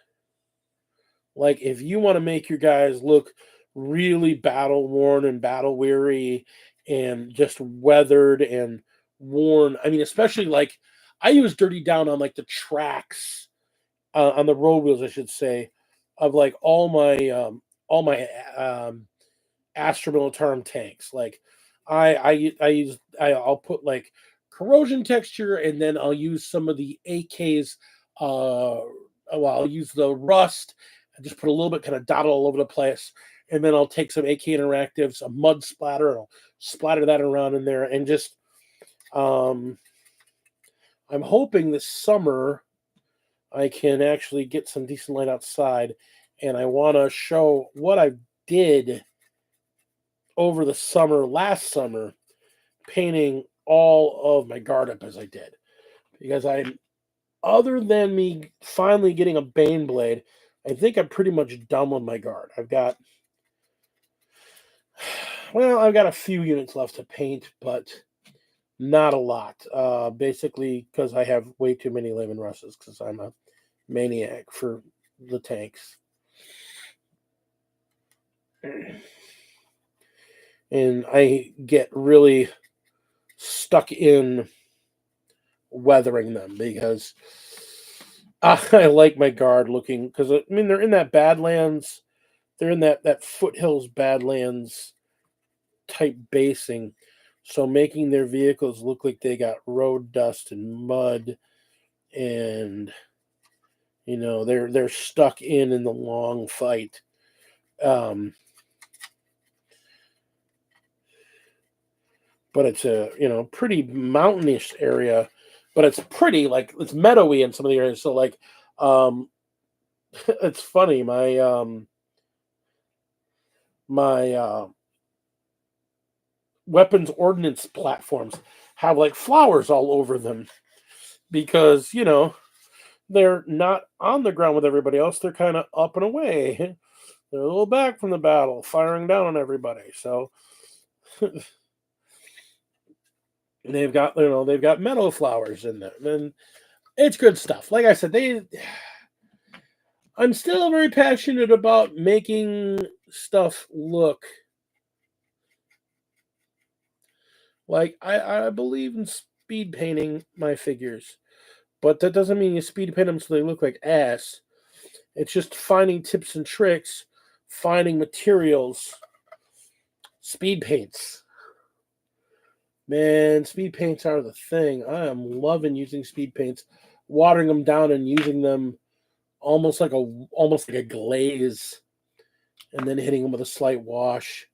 like, if you want to make your guys look really battle worn and battle weary and just weathered and worn, I mean, especially like I use dirty down on like the tracks, on the road wheels, I should say, of like all my Astra Militarum tanks. Like, I'll put like corrosion texture, and then I'll use some of the AKs. I'll use the rust. I just put a little bit, kind of dot all over the place, and then I'll take some AK Interactives, a mud splatter, and I'll splatter that around in there, and just I'm hoping this summer I can actually get some decent light outside, and I want to show what I did over the summer, last summer, painting all of my guard up as I did. Because other than me finally getting a Bane blade, I think I'm pretty much done with my guard. I've got a few units left to paint, but not a lot. Basically, because I have way too many Lehman Russes, because I'm a maniac for the tanks. And I get really stuck in weathering them because I like my guard looking, because I mean they're in that Badlands, they're in that foothills Badlands type basing, so making their vehicles look like they got road dust and mud, and they're stuck in the long fight. But it's a pretty mountainous area, but it's pretty, like, it's meadowy in some of the areas. So like, it's funny. My weapons ordnance platforms have like flowers all over them because they're not on the ground with everybody else. They're kind of up and away. They're a little back from the battle, firing down on everybody. So they've got meadow flowers in them, and it's good stuff. Like I said, I'm still very passionate about making stuff look like I believe in speed painting my figures, but that doesn't mean you speed paint them so they look like ass. It's just finding tips and tricks, finding materials, speed paints. Man, speed paints are the thing. I am loving using speed paints, watering them down and using them almost like a glaze, and then hitting them with a slight wash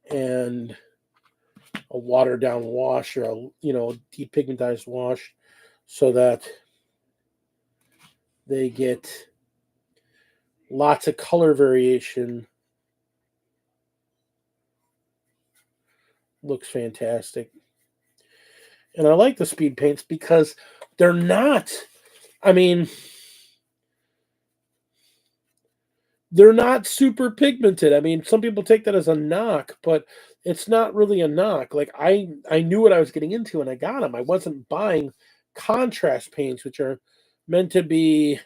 and a watered down wash, or a depigmentized wash, so that they get lots of color variation. Looks fantastic. And I like the speed paints because they're not, I mean, they're not super pigmented. I mean, some people take that as a knock, but it's not really a knock. Like, I knew what I was getting into and I got them. I wasn't buying contrast paints, which are meant to be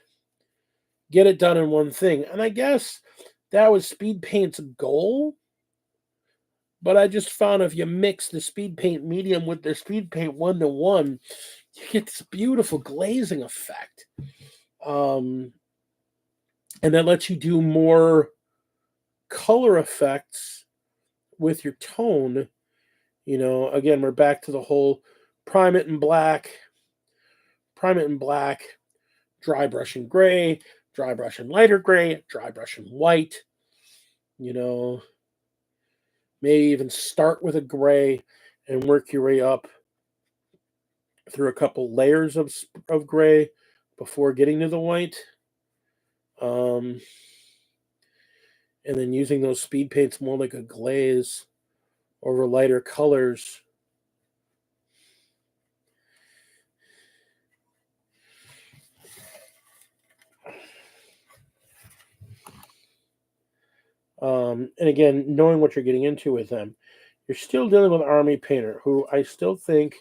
get it done in one thing. And I guess that was speed paint's goal. But I just found if you mix the speed paint medium with the speed paint 1-to-1, you get this beautiful glazing effect. And that lets you do more color effects with your tone. Again, we're back to the whole prime it in black, dry brush in gray, dry brush in lighter gray, dry brush in white. Maybe even start with a gray and work your way up through a couple layers of gray before getting to the white. And then using those speed paints more like a glaze over lighter colors. And again, knowing what you're getting into with them, you're still dealing with Army Painter, who I still think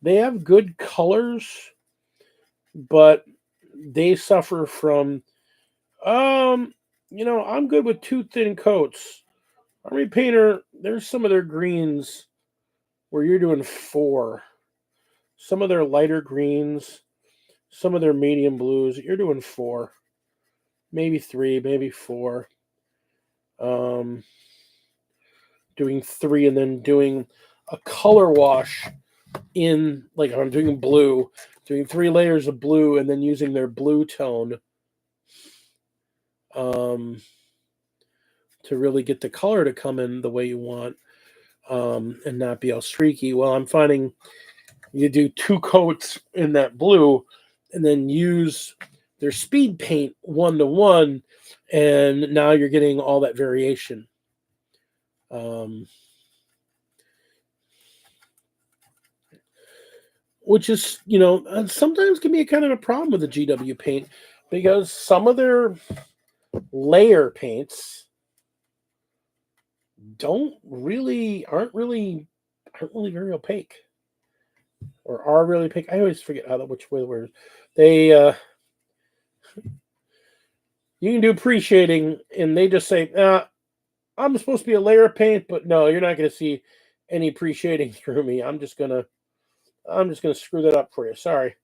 they have good colors, but they suffer from, I'm good with 2 thin coats. Army Painter, there's some of their greens where you're doing 4. Some of their lighter greens, some of their medium blues, you're doing 4. Maybe 3, maybe 4. Doing 3 and then doing a color wash in, like I'm doing blue, doing 3 layers of blue and then using their blue tone to really get the color to come in the way you want, and not be all streaky. Well, I'm finding you do 2 coats in that blue and then use their speed paint 1-to-1, and now you're getting all that variation. which is, sometimes can be a kind of a problem with the GW paint because some of their layer paints aren't really very opaque or are really opaque. I always forget which way the word is. They you can do pre-shading and they just say, I'm supposed to be a layer paint, but no, you're not going to see any pre-shading through me. I'm just gonna screw that up for you. Sorry.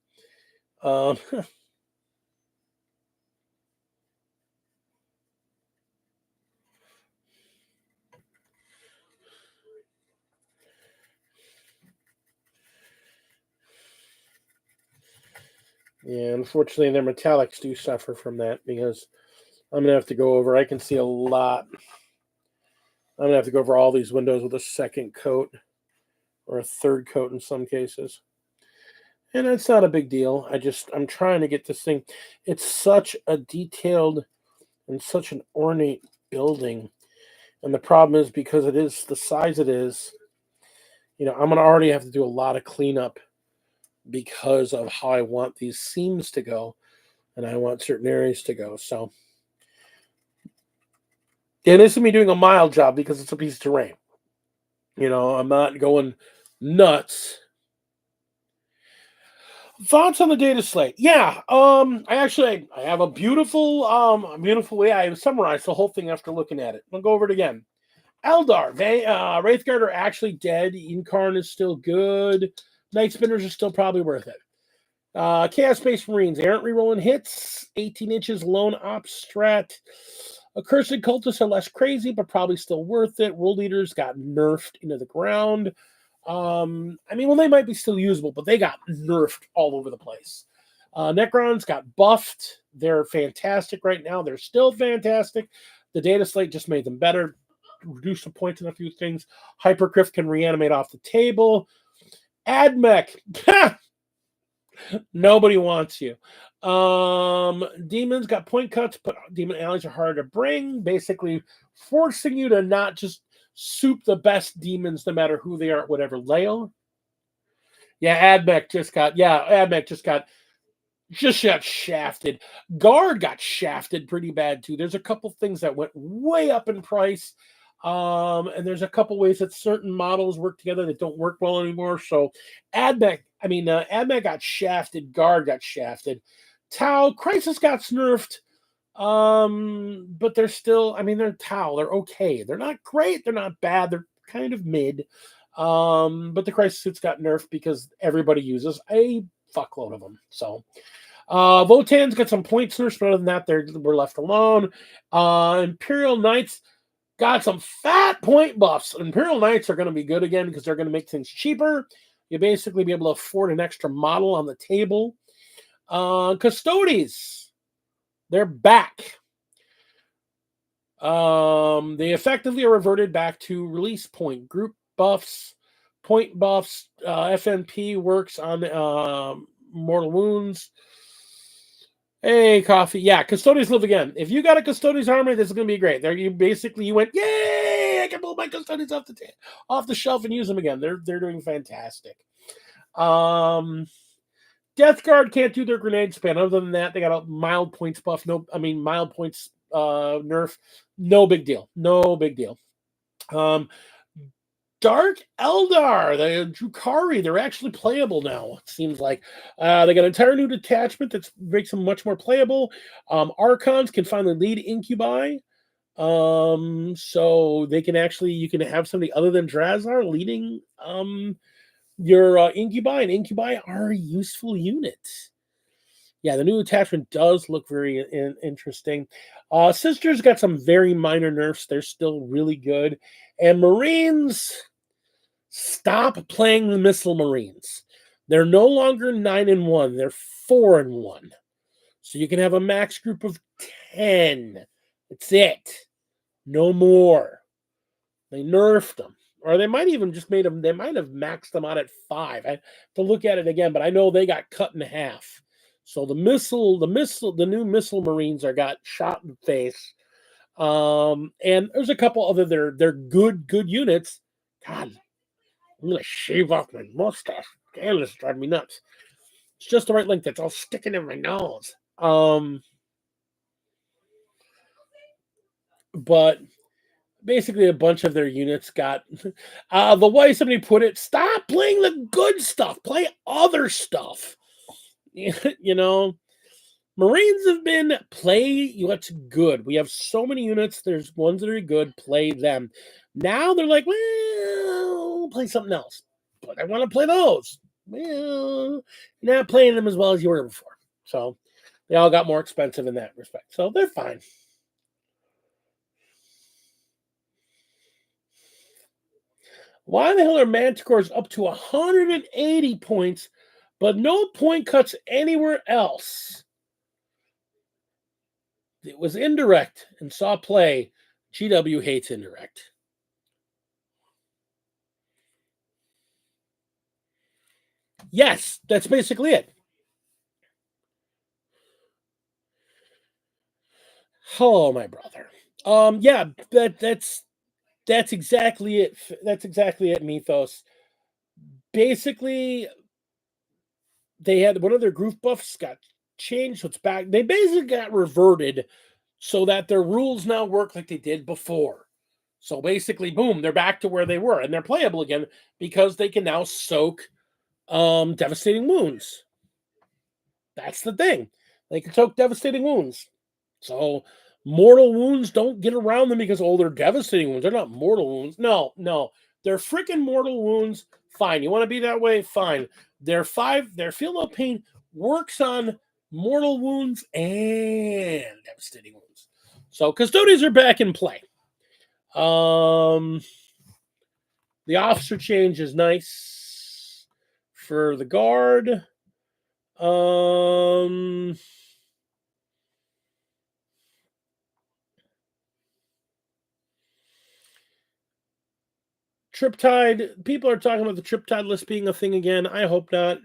Yeah, unfortunately, their metallics do suffer from that because I'm gonna have to go over. I can see a lot. I'm gonna have to go over all these windows with a second coat or a third coat in some cases, and that's not a big deal. I'm trying to get this thing. It's such a detailed and such an ornate building, and the problem is because it is the size it is. I'm gonna already have to do a lot of cleanup because of how I want these seams to go, and I want certain areas to go. So. And this is me doing a mild job because it's a piece of terrain. I'm not going nuts. Thoughts on the data slate? Yeah. I have a beautiful way I summarized the whole thing after looking at it. I'll go over it again. Eldar, Wraithguard are actually dead. Incarn is still good. Night Spinners are still probably worth it. Chaos Space Marines, they aren't rerolling hits. 18 inches lone ops strat. Accursed cultists are less crazy, but probably still worth it. World Eaters got nerfed into the ground. They might be still usable, but they got nerfed all over the place. Necrons got buffed. They're fantastic right now. They're still fantastic. The data slate just made them better. Reduced the points in a few things. Hypercrypt can reanimate off the table. Admech. Nobody wants you. Demons got point cuts, but demon allies are harder to bring, basically forcing you to not just soup the best demons no matter who they are at whatever layer. Admech just got shafted. Guard got shafted pretty bad too. There's a couple things that went way up in price. And there's a couple ways that certain models work together that don't work well anymore. So Admech got shafted, Guard got shafted. Tau, Crisis got nerfed. But they're still, they're Tau, they're okay. They're not great, they're not bad, they're kind of mid. But the Crisis suits got nerfed because everybody uses a fuckload of them. So Votan's got some points nerfs, but other than that, we're left alone. Imperial Knights got some fat point buffs. Imperial Knights are going to be good again because they're going to make things cheaper. You'll basically be able to afford an extra model on the table. Custodes, they're back. They effectively are reverted back to release point group buffs, point buffs. FNP works on mortal wounds. Hey, coffee. Yeah, Custodes live again. If you got a Custodes armor, this is going to be great. There, you went, yay! I can pull my Custodes off the shelf and use them again. They're doing fantastic. Death Guard can't do their grenade spam. Other than that, they got a mild points buff. Mild points nerf. No big deal. Dark Eldar, the Drukhari, they're actually playable now, it seems like. They got an entire new detachment that makes them much more playable. Archons can finally lead Incubi. So they can you can have somebody other than Drazar leading your Incubi, and Incubi are a useful unit. Yeah, the new attachment does look very interesting. Sisters got some very minor nerfs. They're still really good. And Marines, stop playing the Missile Marines. They're no longer 9-1. They're 4-1. So you can have a max group of 10. That's it. No more. They nerfed them. Or they might even just made them, they might have maxed them out at 5. I have to look at it again, but I know they got cut in half. So the new Missile Marines got shot in the face. And there's a couple other they're good units. God, I'm gonna shave off my mustache. Analysts drive me nuts. It's just the right length. That's all sticking in my nose. But basically a bunch of their units got the way somebody put it, stop playing the good stuff, play other stuff. You know, Marines have been play what's good. We have so many units, there's ones that are good, play them. Now they're like, well, play something else, but I want to play those. Well, you're not playing them as well as you were before, so they all got more expensive in that respect, so they're fine. Why the hell are Manticores up to 180 points, but no point cuts anywhere else? It was indirect and saw play. GW hates indirect. Yes, that's basically it. Hello, my brother. Yeah, that's exactly it. That's exactly it, Mythos. Basically, they had one of their group buffs got changed, so it's back. They basically got reverted so that their rules now work like they did before. So basically, boom, they're back to where they were, and they're playable again because they can now soak devastating wounds. That's the thing. They can soak devastating wounds. So mortal wounds don't get around them because, oh, they're devastating wounds. They're not mortal wounds. No. They're freaking mortal wounds. Fine. You want to be that way? Fine. Their feel no pain works on mortal wounds and devastating wounds. So custodians are back in play. The officer change is nice for the guard. Triptide. People are talking about the Triptide list being a thing again. I hope not.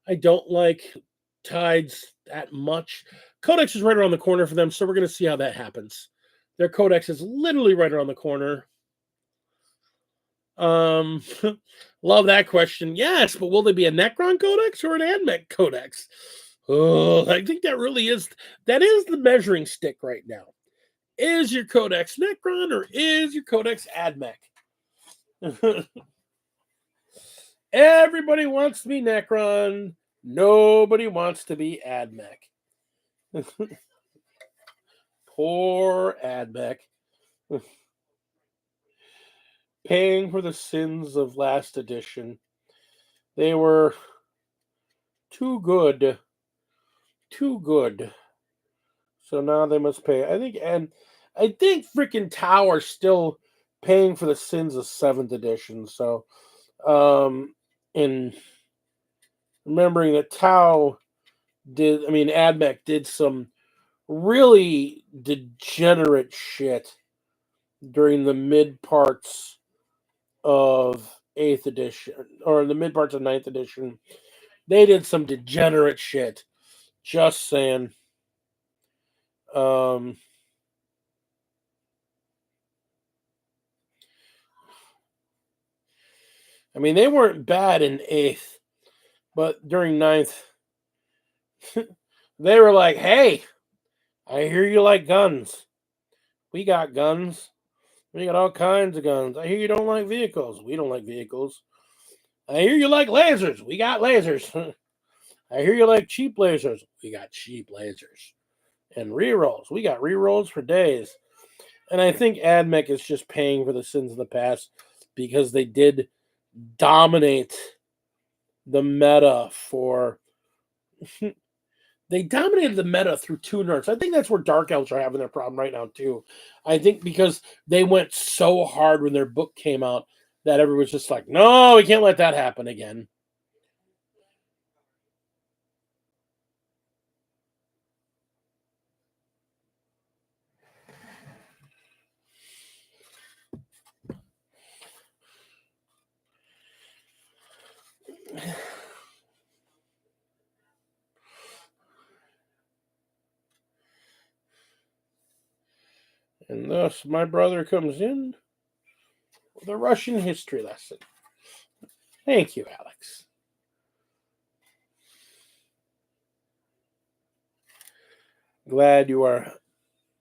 I don't like tides that much. Codex is right around the corner for them, so we're going to see how that happens. Their Codex is literally right around the corner. Love that question. Yes, but will there be a Necron Codex or an AdMech Codex? Oh, I think that is the measuring stick right now. Is your Codex Necron or is your Codex AdMech? Everybody wants to be Necron. Nobody wants to be AdMech. Poor AdMech. Paying for the sins of last edition. They were too good. Too good. So now they must pay. I think freaking Tower's still paying for the sins of 7th edition. So in remembering that AdMech did some really degenerate shit during the mid parts of 8th edition or the mid parts of 9th edition. They did some degenerate shit. Just saying. They weren't bad in 8th, but during 9th, they were like, hey, I hear you like guns. We got guns. We got all kinds of guns. I hear you don't like vehicles. We don't like vehicles. I hear you like lasers. We got lasers. I hear you like cheap lasers. We got cheap lasers. And rerolls. We got rerolls for days. And I think AdMech is just paying for the sins of the past because they did dominate the meta for... They dominated the meta through 2 nerfs. I think that's where Dark Elves are having their problem right now, too. I think because they went so hard when their book came out that everyone's just like, no, we can't let that happen again. And thus, my brother comes in with a Russian history lesson. Thank you, Alex. Glad you are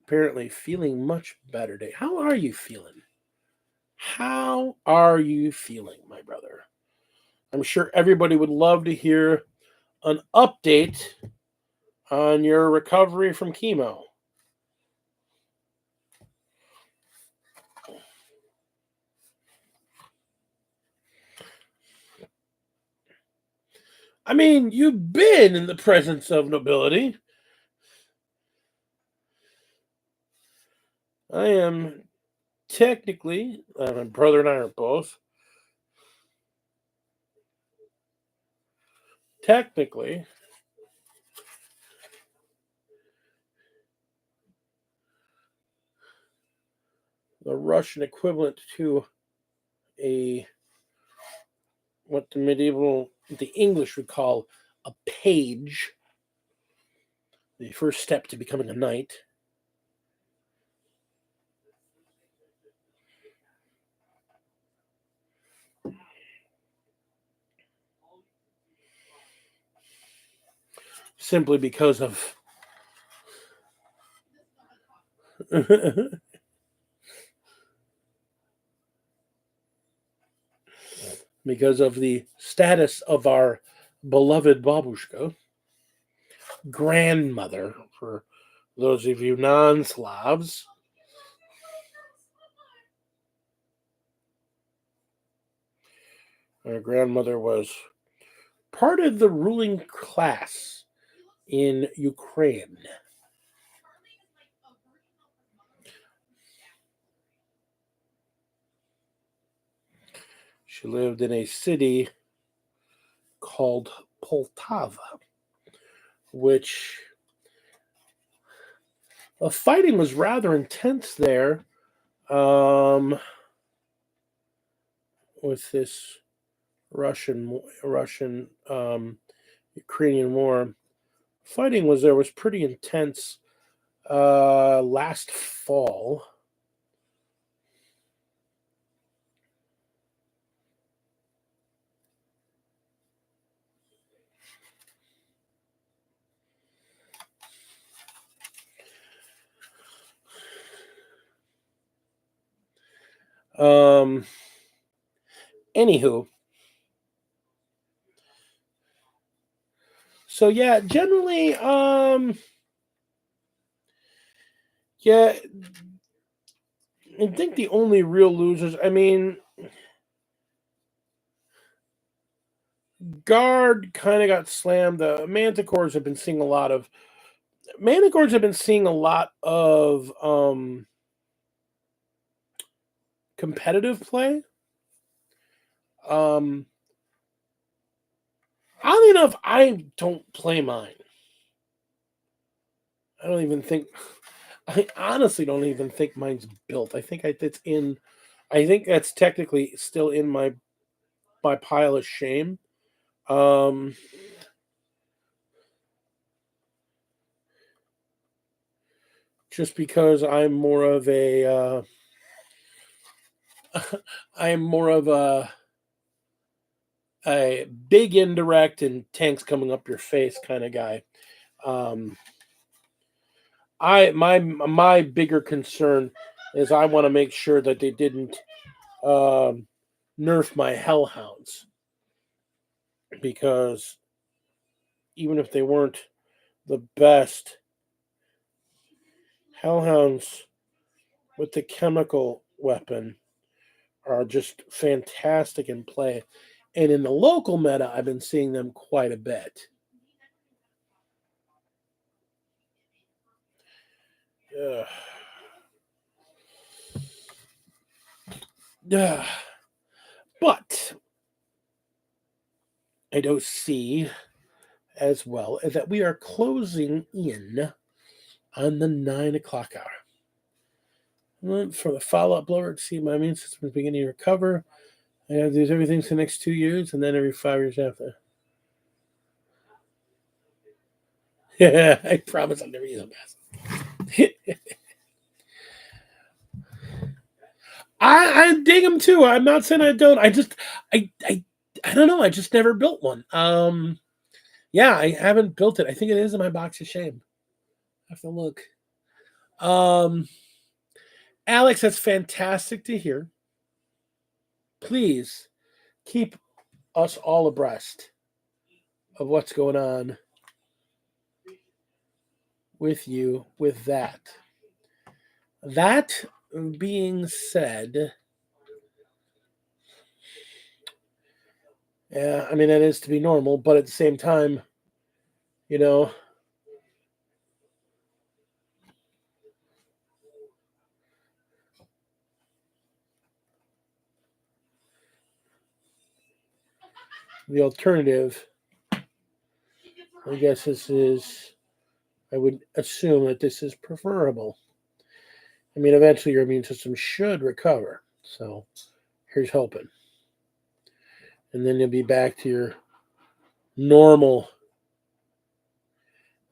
apparently feeling much better today. How are you feeling? How are you feeling, my brother? I'm sure everybody would love to hear an update on your recovery from chemo. I mean, you've been in the presence of nobility. I am technically, my brother and I are both, technically, the Russian equivalent to a what the English would call a page, the first step to becoming a knight. Simply because of because of the status of our beloved babushka, grandmother, for those of you non-Slavs. Our grandmother was part of the ruling class in Ukraine. She lived in a city called Poltava, which the fighting was rather intense there, with this Russian Ukrainian war. Fighting was pretty intense last fall. Anywho, so yeah, generally, yeah, I think the only real losers, I mean, Guard kind of got slammed. The Manticores have been seeing a lot of competitive play. Oddly enough, I don't play mine. I don't even think. I honestly don't even think mine's built. I think it's in. I think that's technically still in my pile of shame. Just because I'm more of a. I'm more of a big indirect and tanks coming up your face kind of guy. My bigger concern is I want to make sure that they didn't nerf my hellhounds, because even if they weren't the best, hellhounds with the chemical weapon are just fantastic in play, and in the local meta I've been seeing them quite a bit. Yeah, but I don't see as well is that we are closing in on the 9 o'clock hour. For the follow-up blower to see my immune system is beginning to recover. I have to do everything for the next 2 years and then every 5 years after. Yeah, I promise I'll never use a mask. I dig them too. I'm not saying I don't. I don't know. I just never built one. Yeah, I haven't built it. I think it is in my box of shame. have to look. Alex, that's fantastic to hear. Please keep us all abreast of what's going on with you with that. That being said, yeah, I mean, that is to be normal, but at the same time, you know, the alternative, I guess I would assume that this is preferable. I mean, eventually your immune system should recover. So here's hoping. And then you'll be back to your normal.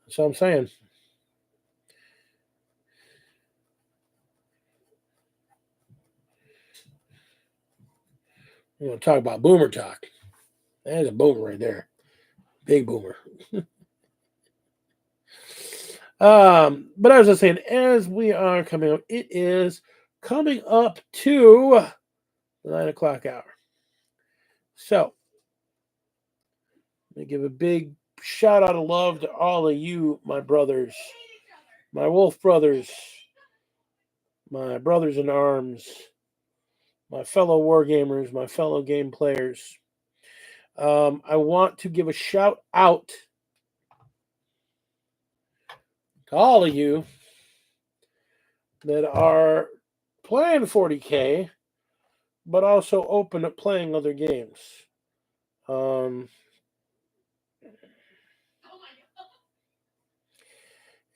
That's what I'm saying. You want to talk about boomer talk. That's a boomer right there. Big boomer. But I was just saying, as we are coming up, it is coming up to the 9 o'clock hour. So, let me give a big shout out of love to all of you, my brothers, my wolf brothers, my brothers in arms, my fellow wargamers, my fellow game players. I want to give a shout out to all of you that are playing 40K, but also open to playing other games.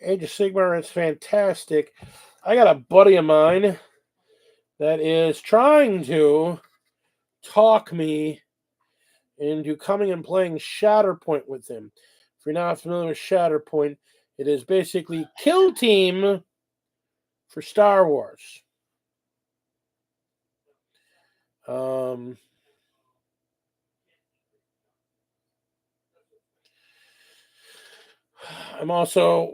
Age of Sigmar is fantastic. I got a buddy of mine that is trying to talk me into coming and playing Shatterpoint with him. If you're not familiar with Shatterpoint, it is basically Kill Team for Star Wars. I'm also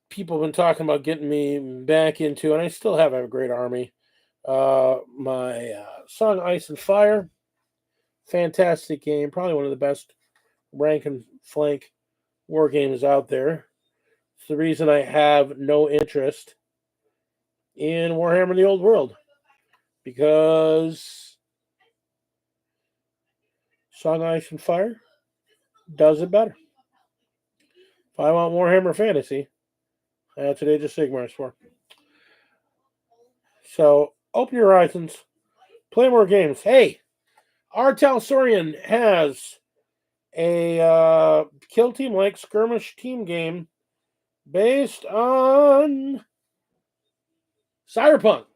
people have been talking about getting me back into, and I still have a great army. My Song Ice and Fire, fantastic game, probably one of the best rank and flank war games out there. It's the reason I have no interest in Warhammer the Old World, because Song Ice and Fire does it better. If I want Warhammer Fantasy, that's what Age of Sigmar is for. So open your horizons, play more games. Hey, our Talsorian has a kill team like skirmish team game based on Cyberpunk.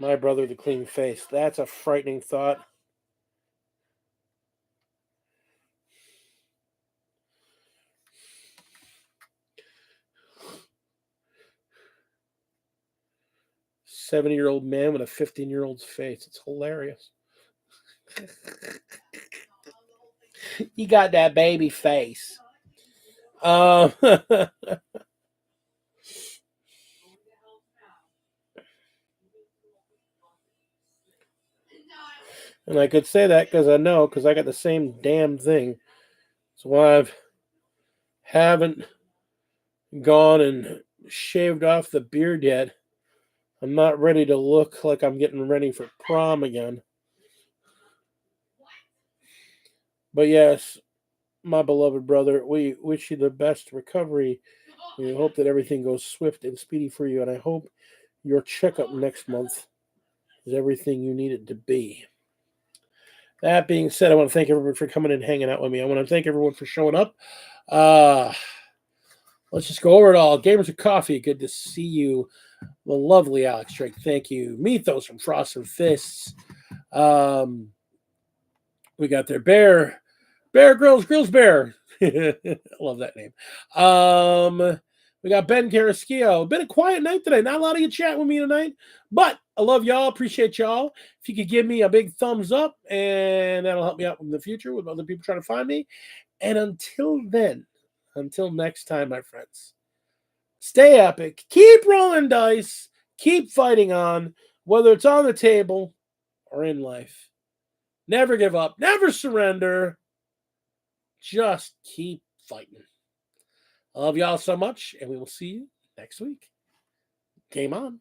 My brother, the clean face. That's a frightening thought. "70-year-old man with a 15-year-old's face." It's hilarious. You got that baby face. And I could say that because I know, because I got the same damn thing. That's why I haven't gone and shaved off the beard yet. I'm not ready to look like I'm getting ready for prom again. But yes, my beloved brother, we wish you the best recovery. We hope that everything goes swift and speedy for you, and I hope your checkup next month is everything you need it to be. That being said, I want to thank everyone for coming and hanging out with me. I want to thank everyone for showing up. Let's just go over it all. Gamers of Coffee, good to see you. The lovely Alex Drake, thank you. Mythos from Frost and Fists. We got their Bear Grylls Bear. I love that name. We got Ben Carrasquillo. Been a quiet night today. Not a lot of you chatting with me tonight, but I love y'all. Appreciate y'all. If you could give me a big thumbs up, and that'll help me out in the future with other people trying to find me. And until then, until next time, my friends, stay epic. Keep rolling dice. Keep fighting on, whether it's on the table or in life. Never give up. Never surrender. Just keep fighting. I love y'all so much, and we will see you next week. Game on.